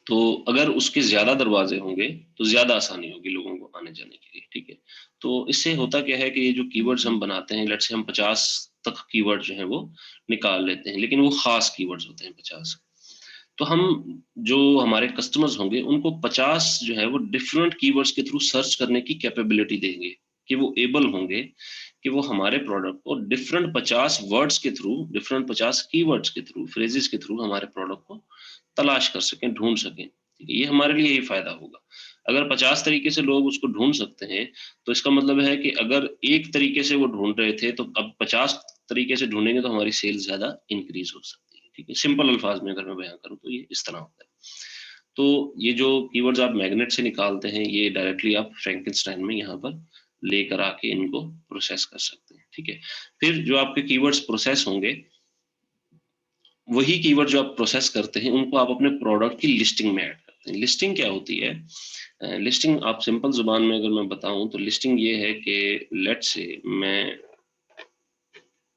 तो अगर उसके ज्यादा दरवाजे होंगे तो ज्यादा आसानी होगी लोगों को आने जाने के लिए, ठीक है। तो इससे होता क्या है कि ये जो कीवर्ड्स हम बनाते हैं, लेट्स से हम 50 तक कीवर्ड जो है वो निकाल लेते हैं, लेकिन वो खास कीवर्ड्स होते हैं 50। तो हम जो हमारे कस्टमर्स होंगे उनको 50 जो है वो डिफरेंट कीवर्ड्स के थ्रू सर्च करने की कैपेबिलिटी देंगे, कि वो एबल होंगे कि वो हमारे प्रोडक्ट को डिफरेंट 50 वर्ड्स के थ्रू, डिफरेंट 50 कीवर्ड्स के थ्रू, फ्रेजेस के थ्रू हमारे प्रोडक्ट को तलाश कर सकें, ढूंढ सकें, ठीक है। ये हमारे लिए ही फायदा होगा। अगर 50 तरीके से लोग उसको ढूंढ सकते हैं, तो इसका मतलब है कि अगर एक तरीके से वो ढूंढ रहे थे, तो अब 50 तरीके से ढूंढेंगे तो हमारी सेल्स ज्यादा इंक्रीज हो सकती है, ठीक है। सिंपल अल्फाज में अगर मैं बयां करूं तो ये इस तरह होता है। तो ये जो कीवर्ड्स आप मैग्नेट से निकालते हैं, ये डायरेक्टली आप फ्रैंकेनस्टाइन में यहाँ पर लेकर आके इनको प्रोसेस कर सकते हैं, ठीक है। फिर जो आपके कीवर्ड्स प्रोसेस होंगे, वही कीवर्ड जो आप प्रोसेस करते हैं उनको आप अपने प्रोडक्ट की लिस्टिंग में ऐड करते हैं। लिस्टिंग क्या होती है? लिस्टिंग आप सिंपल जुबान में अगर मैं बताऊं तो लिस्टिंग ये है कि लेट्स से मैं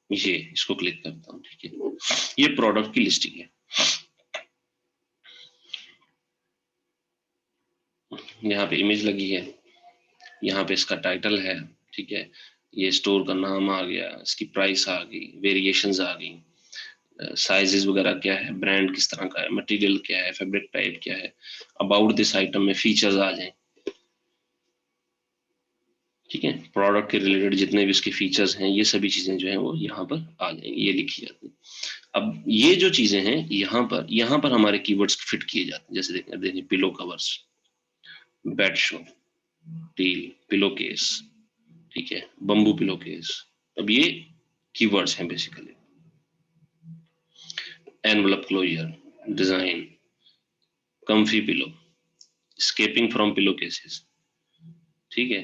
ये इसको क्लिक करता हूं, ठीक है, ये प्रोडक्ट की लिस्टिंग है। यहाँ पे इमेज लगी है, यहाँ पे इसका टाइटल है, ठीक है, ये स्टोर का नाम आ गया, इसकी प्राइस आ गई, वेरिएशंस आ गई, साइजेस वगैरह क्या है, ब्रांड किस तरह का है, मटेरियल क्या है, फैब्रिक टाइप क्या है, अबाउट दिस आइटम में फीचर्स आ जाए, ठीक है, प्रोडक्ट के रिलेटेड जितने भी इसके फीचर्स हैं, ये सभी चीजें जो है वो यहाँ पर आ जाएंगी, ये लिखी जाती है। अब ये जो चीजें हैं यहाँ पर हमारे कीवर्ड्स फिट किए जाते हैं, जैसे देखिए pillow covers, bed show, teal pillow case, ठीक है, बम्बू पिलो केस। अब ये कीवर्ड्स हैं basically. Envelope closure, design, comfy pillow, escaping from pillow cases, ठीक है,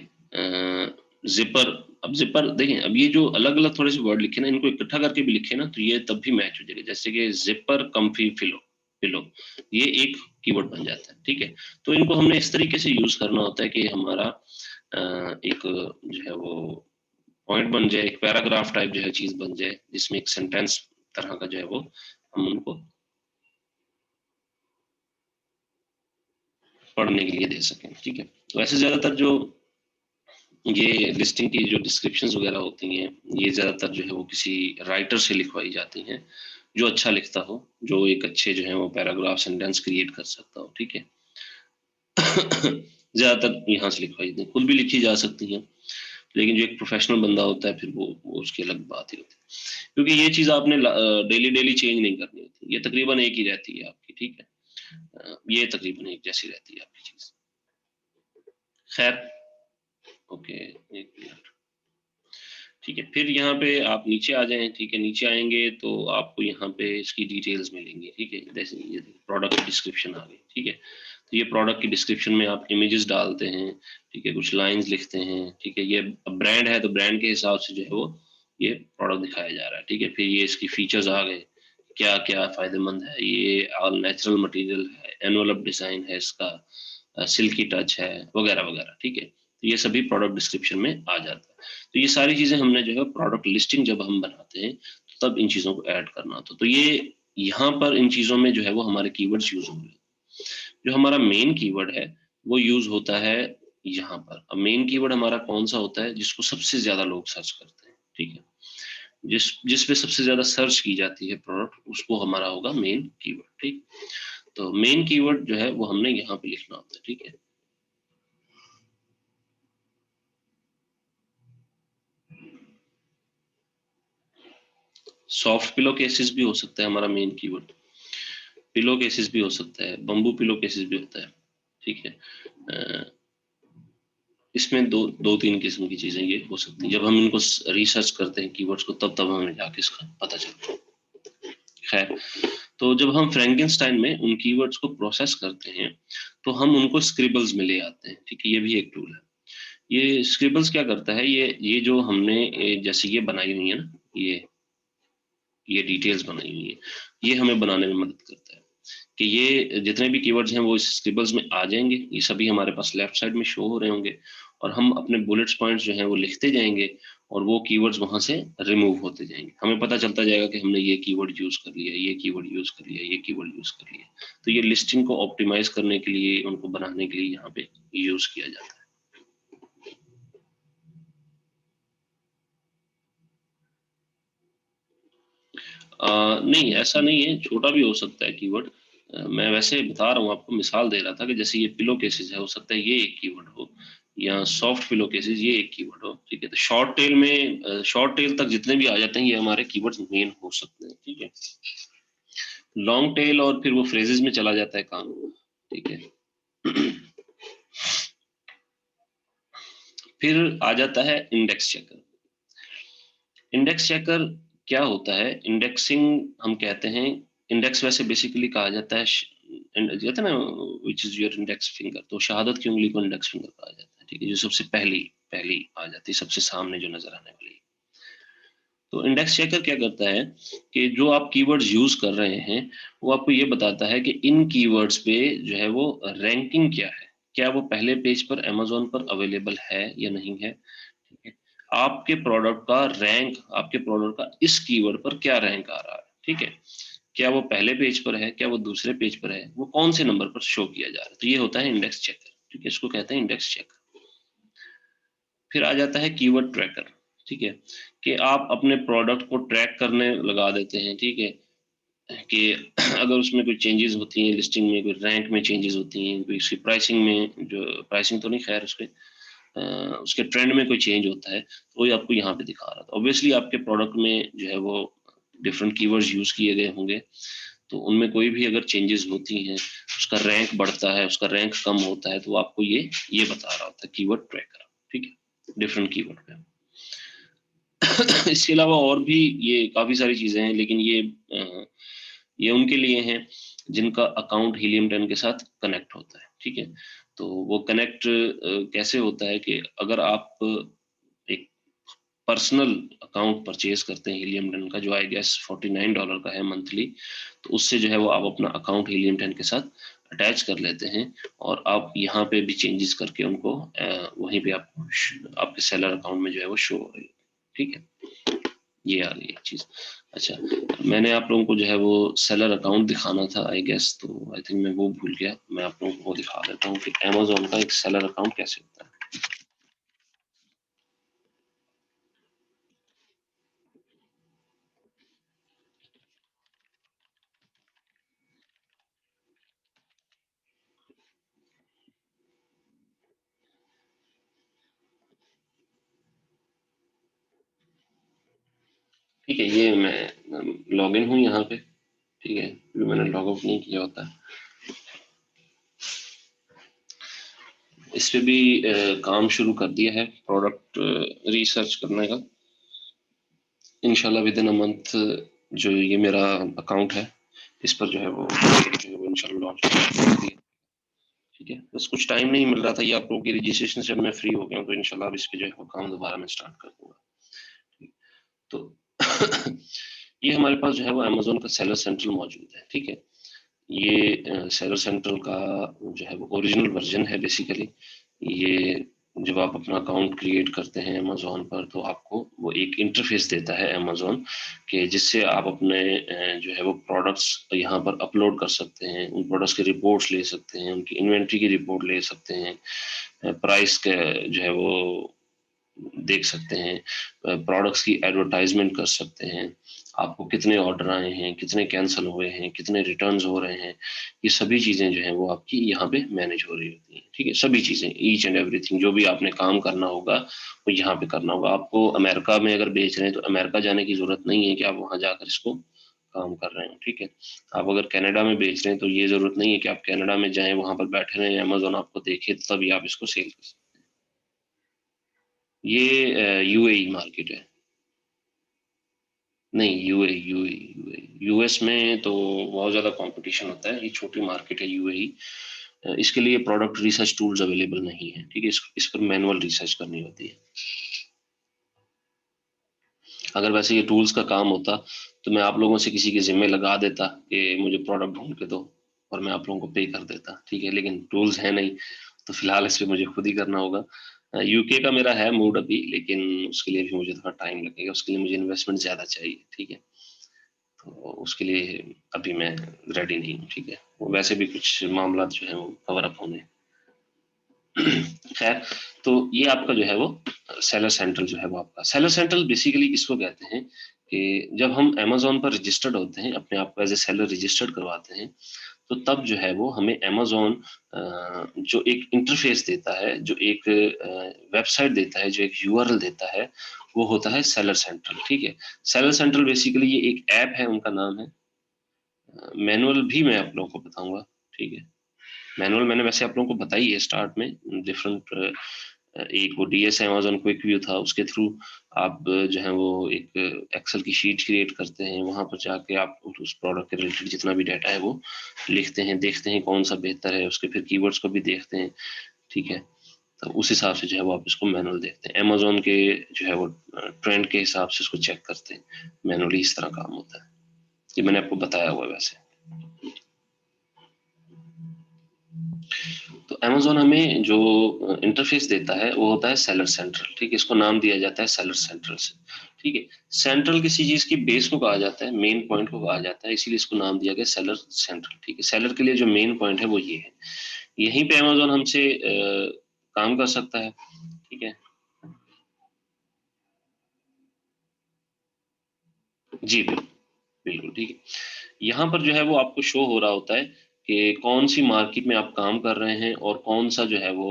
जिपर। अब जिपर देखें, अब ये जो अलग अलग थोड़े से वर्ड लिखे ना, इनको इकट्ठा करके भी लिखे ना तो ये तब भी मैच हो जाएगा, जैसे कि जिपर कम्फी पिलो, पिलो, ये एक कीवर्ड बन जाता है, ठीक है। तो इनको हमने इस तरीके से यूज करना होता है कि हमारा एक जो है वो पॉइंट बन जाए, एक पैराग्राफ टाइप जो है चीज बन जाए, जिसमें एक सेंटेंस तरह का जो है वो हम उनको पढ़ने के लिए दे सकें, ठीक है। तो ऐसे ज्यादातर जो ये लिस्टिंग की जो डिस्क्रिप्शंस वगैरह होती हैं, ये ज्यादातर जो है वो किसी राइटर से लिखवाई जाती हैं, जो अच्छा लिखता हो, जो एक अच्छे जो है वो पैराग्राफ सेंटेंस क्रिएट कर सकता हो, ठीक है। ज्यादातर यहाँ से लिखवाई जाती है, खुद भी लिखी जा सकती हैं, लेकिन जो एक प्रोफेशनल बंदा होता है फिर वो उसकी अलग बात ही होती है, क्योंकि ये चीज आपने डेली डेली चेंज नहीं करनी होती, ये तकरीबन एक ही रहती है आपकी, ठीक है। ये तकरीबन एक जैसी रहती है आपकी चीज। खैर, ओके, एक मिनट, ठीक है। फिर यहाँ पे आप नीचे आ जाएं, ठीक है, नीचे आएंगे तो आपको यहाँ पे इसकी डिटेल्स मिलेंगी, ठीक है, जैसे ये प्रोडक्ट की डिस्क्रिप्शन आ गई, ठीक है। तो ये प्रोडक्ट की डिस्क्रिप्शन में आप इमेजेस डालते हैं, ठीक है, कुछ लाइंस लिखते हैं, ठीक है, ये ब्रांड है तो ब्रांड के हिसाब से जो है वो ये प्रोडक्ट दिखाया जा रहा है, ठीक है। फिर ये इसकी फीचर्स आ गए, क्या क्या फायदेमंद है, ये ऑल नेचुरल मटेरियल है, एनवलप डिजाइन है इसका, सिल्की टच है, वगैरह वगैरह, ठीक है। तो ये सभी प्रोडक्ट डिस्क्रिप्शन में आ जाता है। तो ये सारी चीजें हमने जो है प्रोडक्ट लिस्टिंग जब हम बनाते हैं तो तब इन चीजों को ऐड करना होता है। तो ये यहाँ पर इन चीजों में जो है वो हमारे कीवर्ड्स यूज होंगे। जो हमारा मेन कीवर्ड है वो यूज होता है यहाँ पर। अब मेन कीवर्ड हमारा कौन सा होता है? जिसको सबसे ज्यादा लोग सर्च करते हैं, ठीक है। जिस पे सबसे ज्यादा सर्च की जाती है प्रोडक्ट, उसको हमारा होगा मेन कीवर्ड। ठीक, तो मेन कीवर्ड जो है वो हमने यहाँ पे लिखना होता है। ठीक है, सॉफ्ट पिलो केसेस भी हो सकता है हमारा मेन कीवर्ड, पिलो केसेस भी हो सकता है, बम्बू पिलो केसेस भी होता है। ठीक है, इसमें दो तीन किस्म की चीजें ये हो सकती हैं। जब हम इनको रिसर्च करते हैं कीवर्ड्स को, तब हमें जाके इसका पता चलता है। खैर, तो जब हम फ्रैंकेनस्टाइन में उन कीवर्ड्स को प्रोसेस करते हैं तो हम उनको स्क्रिबल्स में ले आते हैं। ठीक है, ये भी एक टूल है। ये स्क्रिबल्स क्या करता है, ये जो हमने जैसे ये बनाई हुई है ना, ये डिटेल्स बनाई हुई है, ये हमें बनाने में मदद करता है कि ये जितने भी कीवर्ड्स हैं वो इस स्क्रिबल्स में आ जाएंगे। ये सभी हमारे पास लेफ्ट साइड में शो हो रहे होंगे और हम अपने बुलेट्स पॉइंट्स जो हैं वो लिखते जाएंगे और वो कीवर्ड्स वहां से रिमूव होते जाएंगे। हमें पता चलता जाएगा कि हमने ये कीवर्ड यूज कर लिया, ये कीवर्ड यूज कर लिया, ये कीवर्ड यूज कर लिया। तो ये लिस्टिंग को ऑप्टिमाइज करने के लिए, उनको बनाने के लिए यहाँ पे यूज किया जाता है। नहीं, ऐसा नहीं है, छोटा भी हो सकता है कीवर्ड। मैं वैसे बता रहा हूँ आपको, मिसाल दे रहा था कि जैसे ये पिलो केसेस है, हो सकता है ये एक कीवर्ड हो, या सॉफ्ट पिलो केसेस ये एक कीवर्ड हो। ठीक है, तो शॉर्ट टेल में, शॉर्ट टेल तक जितने भी आ जाते हैं ये हमारे कीवर्ड्स मेन हो सकते हैं। ठीक है, लॉन्ग टेल और फिर वो फ्रेजेस में चला जाता है काम। ठीक है, फिर आ जाता है इंडेक्स चेकर। इंडेक्स चेकर क्या होता है, इंडेक्सिंग हम कहते हैं। इंडेक्स वैसे बेसिकली कहा जाता है, कहते हैं ना which is your index finger, तो शहादत की उंगली को इंडेक्स फिंगर कहा जाता है। ठीक है, जो सबसे पहली पहली आ जाती है, सबसे सामने जो नजर आने वाली। तो इंडेक्स चेकर क्या करता है कि जो आप कीवर्ड्स यूज कर रहे हैं वो आपको ये बताता है कि इन कीवर्ड्स पे जो है वो रैंकिंग क्या है, क्या वो पहले पेज पर अमेजोन पर अवेलेबल है या नहीं है। ठीक है, आपके प्रोडक्ट का रैंक, आपके प्रोडक्ट का इस कीवर्ड पर क्या रैंक आ रहा है। ठीक है, क्या वो पहले पेज पर है, क्या वो दूसरे पेज पर है, वो कौन से नंबर पर शो किया जा रहा है। तो ये होता है इंडेक्स चेकर। ठीक है, इसको कहते हैं इंडेक्स चेकर। फिर आ जाता है कीवर्ड ट्रैकर। ठीक है, कि आप अपने प्रोडक्ट को ट्रैक करने लगा देते हैं। ठीक है, कि अगर उसमें कोई चेंजेस होती हैं, लिस्टिंग में कोई रैंक में चेंजेस होती हैं, कोई उसकी प्राइसिंग में, जो प्राइसिंग तो नहीं खैर, उसके ट्रेंड में कोई चेंज होता है, तो ये आपको यहाँ पे दिखा रहा था। ऑब्वियसली आपके प्रोडक्ट में जो है वो डिफरेंट कीवर्ड्स यूज किए गए होंगे, तो उनमें कोई भी अगर चेंजेस होती हैं, उसका रैंक बढ़ता है, उसका रैंक कम होता है, तो आपको ये बता रहा होता है कीवर्ड ट्रैकर। ठीक है, डिफरेंट कीवर्ड पे। इसके अलावा और भी ये काफी सारी चीजें हैं, लेकिन ये उनके लिए हैं जिनका अकाउंट हीलियम 10 के साथ कनेक्ट होता है। ठीक है, तो वो कनेक्ट कैसे होता है कि अगर आप एक पर्सनल अकाउंट परचेज करते हैं हीलियम 10 का, जो आई गेस $49 का है मंथली, तो उससे जो है वो आप अपना अकाउंट हीलियम 10 के साथ अटैच कर लेते हैं और आप यहाँ पे भी चेंजेस करके उनको वहीं पे आप आपके सेलर अकाउंट में जो है वो शो हो रही है। ठीक है, ये आ गई एक चीज। अच्छा, मैंने आप लोगों को जो है वो सेलर अकाउंट दिखाना था आई गेस, तो आई थिंक मैं वो भूल गया। मैं आप लोगों को वो दिखा देता हूँ कि अमेजोन का एक सेलर अकाउंट कैसे होता है। ठीक है, ये मैं लॉग इन हूँ यहाँ पे। ठीक है, जो मैंने लॉग आउट नहीं किया होता है। इस पे भी काम शुरू कर दिया है प्रोडक्ट रिसर्च करने का। इंशाल्लाह विद इन अ मंथ जो ये मेरा अकाउंट है, इस पर जो है वो इंशाल्लाह लॉन्च कर दिया। ठीक है, बस कुछ टाइम नहीं मिल रहा था, ये आप लोगों की रजिस्ट्रेशन से जब मैं फ्री हो गया हूँ तो इंशाल्लाह अब इस पे जो है वो काम दोबारा मैं स्टार्ट कर दूंगा। तो ये हमारे पास जो है वो अमेजोन का सेलर सेंट्रल मौजूद है। ठीक है, ये सेलर सेंट्रल का जो है वो ओरिजिनल वर्जन है बेसिकली। ये जब आप अपना अकाउंट क्रिएट करते हैं अमेजोन पर, तो आपको वो एक इंटरफेस देता है अमेजोन के, जिससे आप अपने जो है वो प्रोडक्ट्स यहाँ पर अपलोड कर सकते हैं, उन प्रोडक्ट्स के रिपोर्ट्स ले सकते हैं, उनकी इन्वेंट्री की रिपोर्ट ले सकते हैं, प्राइस के जो है वो देख सकते हैं, प्रोडक्ट्स की एडवर्टाइजमेंट कर सकते हैं, आपको कितने ऑर्डर आए हैं, कितने कैंसिल हुए हैं, कितने रिटर्न्स हो रहे हैं, ये सभी चीज़ें जो हैं वो आपकी यहाँ पे मैनेज हो रही होती हैं, ठीक है? सभी चीज़ें, ईच एंड एवरीथिंग जो भी आपने काम करना होगा, वो यहाँ पे करना होगा। आपको अमेरिका में अगर बेच रहे हैं, तो अमेरिका जाने की ज़रूरत नहीं है कि आप वहाँ जाकर इसको काम कर रहे हो, ठीक है? आप अगर कनाडा में बेच रहे हैं, तो ये ज़रूरत नहीं है कि आप कनाडा में जाएँ, वहाँ पर बैठे रहें, अमेज़न आपको देखे, तभी आप इसको सेल कर सकते हैं। ये यूएई मार्केट है। नहीं, यूएई यूएई यूएई यूएस में तो बहुत ज़्यादा कंपटीशन होता है, ये छोटी मार्केट है यूएई। इसके लिए प्रोडक्ट रिसर्च टूल्स अवेलेबल नहीं है, ठीक है? इस पर मैनुअल रिसर्च करनी होती है। अगर वैसे ये टूल्स का काम होता, तो मैं आप लोगों से किसी के ज़िम्मे लगा देता कि मुझे प्रोडक्ट ढूँढ के दो, और मैं आप लोगों को पे कर देता, ठीक है? लेकिन टूल्स है नहीं, तो फिलहाल इस पे मुझे खुद ही करना होगा। यूके का मेरा है मूड अभी, लेकिन उसके लिए भी मुझे थोड़ा टाइम लगेगा, उसके लिए मुझे इन्वेस्टमेंट ज़्यादा चाहिए, ठीक है? तो उसके लिए अभी मैं रेडी नहीं हूँ, ठीक है? वो वैसे भी कुछ मामला जो है वो कवर अप होने। खैर, तो ये आपका जो है वो सेलर सेंट्रल जो है वो आपका सेलर सेंट्रल बेसिकली किसको कहते हैं कि जब हम अमेज़न पर रजिस्टर्ड होते हैं, अपने आप को एज़ ए सेलर रजिस्टर्ड करवाते हैं, तो तब जो है वो हमें अमेज़न जो एक इंटरफ़ेस देता है, जो एक वेबसाइट देता है, जो एक यूआरएल देता है, वो होता है सेलर सेंट्रल, ठीक है? सेलर सेंट्रल बेसिकली ये एक ऐप है, उनका नाम है। मैनुअल भी मैं आप लोगों को बताऊँगा, ठीक है? मैनुअल मैंने वैसे आप लोगों को बताई है स्टार्ट में, डिफरेंट एक वो डीएस अमेज़न क्विक व्यू था, उसके थ्रू आप जो है वो एक एक्सेल की शीट क्रिएट करते हैं, वहाँ पर जाके आप उस प्रोडक्ट के रिलेटेड जितना भी डाटा है वो लिखते हैं, देखते हैं कौन-सा बेहतर है, उसके फिर कीवर्ड्स को भी देखते हैं, ठीक है? तो उस हिसाब से जो है वो आप इसको मैनुअल देखते हैं। अमेज़न के जो है वो ट्रेंड के हिसाब से उसको चेक करते हैं, मैनुअली इस तरह काम होता है। ये मैंने आपको बताया हुआ है वैसे। तो अमेज़न हमें जो इंटरफ़ेस देता है, वो होता है सेलर सेंट्रल, ठीक है? इसको नाम दिया जाता है सेलर सेंट्रल से, ठीक है? सेंट्रल किसी चीज़ की बेस को कहा जाता है, मेन पॉइंट को कहा जाता है, इसीलिए इसको नाम दिया गया सेलर सेंट्रल, ठीक है? सेलर के लिए जो मेन पॉइंट है, वो ये है। यहीं पे अमेज़न हमसे काम कर सकता है, ठीक है? जी, बिल्कुल, ठीक है। यहाँ पर जो है वो आपको शो हो रहा होता है कि कौन-सी मार्केट में आप काम कर रहे हैं और कौन-सा जो है वो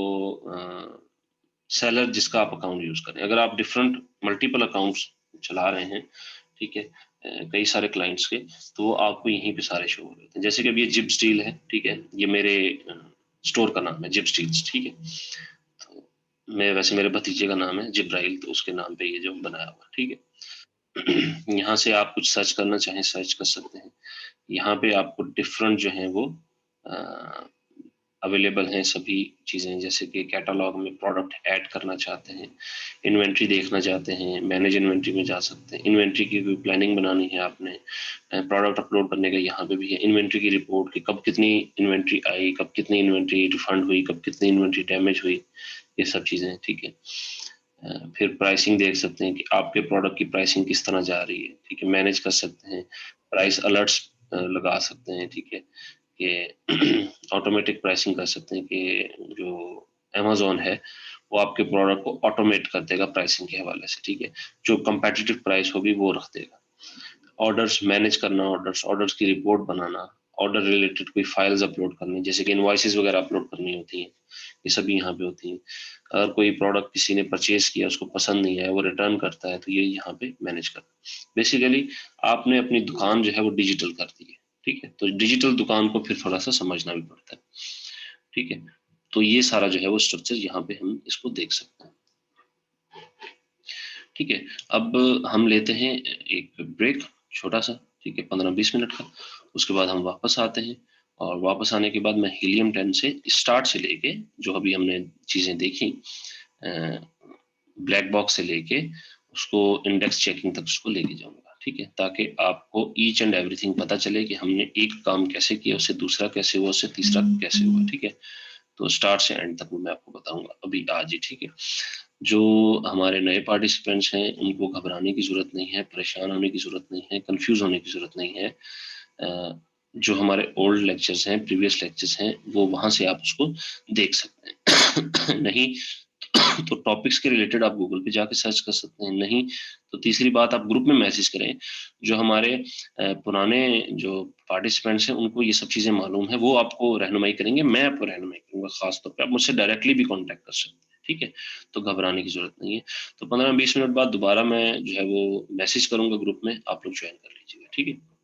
सेलर जिसका आप अकाउंट यूज़ करें। अगर आप डिफरेंट मल्टीपल अकाउंट्स चला रहे हैं, ठीक है? कई सारे क्लाइंट्स के, तो वो आपको यहीं पे सारे शो हो रहे होते हैं। जैसे कि अब ये जिप स्टील है, ठीक है? ये मेरे स्टोर का नाम है जिप स्टील्स, ठीक है? तो मैं वैसे मेरे भतीजे का नाम है जिब्राइल, तो उसके नाम पे ये जो बनाया हुआ है, ठीक है? यहाँ से आप कुछ सर्च करना चाहें, सर्च कर सकते हैं। यहाँ पे आपको डिफरेंट जो हैं वो अ, अवेलेबल हैं सभी चीज़ें, जैसे कि कैटलॉग में प्रोडक्ट ऐड करना चाहते हैं, इन्वेंट्री देखना चाहते हैं, मैनेज इन्वेंट्री में जा सकते हैं, इन्वेंट्री की कोई प्लानिंग बनानी है आपने, प्रोडक्ट अपलोड करने का यहाँ पे भी है, इन्वेंट्री की रिपोर्ट कि कब कितनी इन्वेंट्री आई, कब कितनी इन्वेंट्री रिफंड हुई, कब कितनी इन्वेंट्री डैमेज हुई, ये सब चीज़ें, ठीक है? फिर प्राइसिंग देख सकते हैं कि आपके प्रोडक्ट की प्राइसिंग किस तरह जा रही है, ठीक है? मैनेज कर सकते हैं, प्राइस अलर्ट्स लगा सकते हैं, ठीक है? कि ऑटोमेटिक प्राइसिंग कर सकते हैं कि जो अमेज़न है, वो आपके प्रोडक्ट को ऑटोमेट कर देगा प्राइसिंग के हवाले से, ठीक है? जो कम्पेटिटिव प्राइस होगी वो रख देगा। ऑर्डर्स मैनेज करना, ऑर्डर्स की रिपोर्ट बनाना, ऑर्डर रिलेटेड कोई फाइल्स अपलोड करनी, जैसे कि इनवॉइसेस वगैरह अपलोड करनी होती हैं, ये सभी यहाँ पे होती हैं। अगर कोई प्रोडक्ट किसी ने परचेज़ किया, उसको पसंद नहीं आया, वो रिटर्न करता है, तो ये यहाँ पे मैनेज करना। बेसिकली आपने अपनी दुकान जो है वो डिजिटल कर दी है, ठीक है? तो डिजिटल दुकान को फिर थोड़ा-सा समझना भी पड़ता है, ठीक है? तो ये सारा जो है वो स्ट्रक्चर यहाँ पे हम इसको देख सकते हैं। ठीक है, अब हम लेते हैं एक ब्रेक छोटा-सा, ठीक है, 15-20 मिनट का। उसके बाद हम वापस आते हैं, और वापस आने के बाद मैं हीलियम 10 से स्टार्ट से लेके, जो अभी हमने चीज़ें देखी, अ, ब्लैक बॉक्स से लेके उसको इंडेक्स चेकिंग तक उसको लेके जाऊँगा, ठीक है? ताकि आपको ईच एंड एवरीथिंग पता चले कि हमने एक काम कैसे किया, उससे दूसरा कैसे हुआ, उससे तीसरा कैसे हुआ, ठीक है? तो स्टार्ट से एंड तक मैं आपको बताऊँगा अभी आज ही, ठीक है? जो हमारे नए पार्टिसिपेंट्स हैं, उनको घबराने की ज़रूरत नहीं है, परेशान होने की ज़रूरत नहीं है, कन्फ्यूज़ होने की ज़रूरत नहीं है। जो हमारे ओल्ड लेक्चर्स हैं, प्रीवियस लेक्चर्स हैं, वो वहाँ से आप उसको देख सकते हैं। नहीं तो टॉपिक्स के रिलेटेड आप गूगल पे जाके सर्च कर सकते हैं, नहीं तो तीसरी बात आप ग्रुप में मैसेज करें। जो हमारे पुराने जो पार्टिसिपेंट्स हैं उनको ये सब चीज़ें मालूम है, वो आपको रहनुमाई करेंगे, मैं आपको रहनुमाई करूँगा ख़ास तौर पे, आप मुझसे डायरेक्टली भी कॉन्टैक्ट कर सकते हैं, ठीक है? तो घबराने की ज़रूरत नहीं है। तो 15-20 मिनट बाद दोबारा मैं जो है वो मैसेज करूँगा ग्रुप में, आप लोग जॉइन कर लीजिएगा, ठीक है?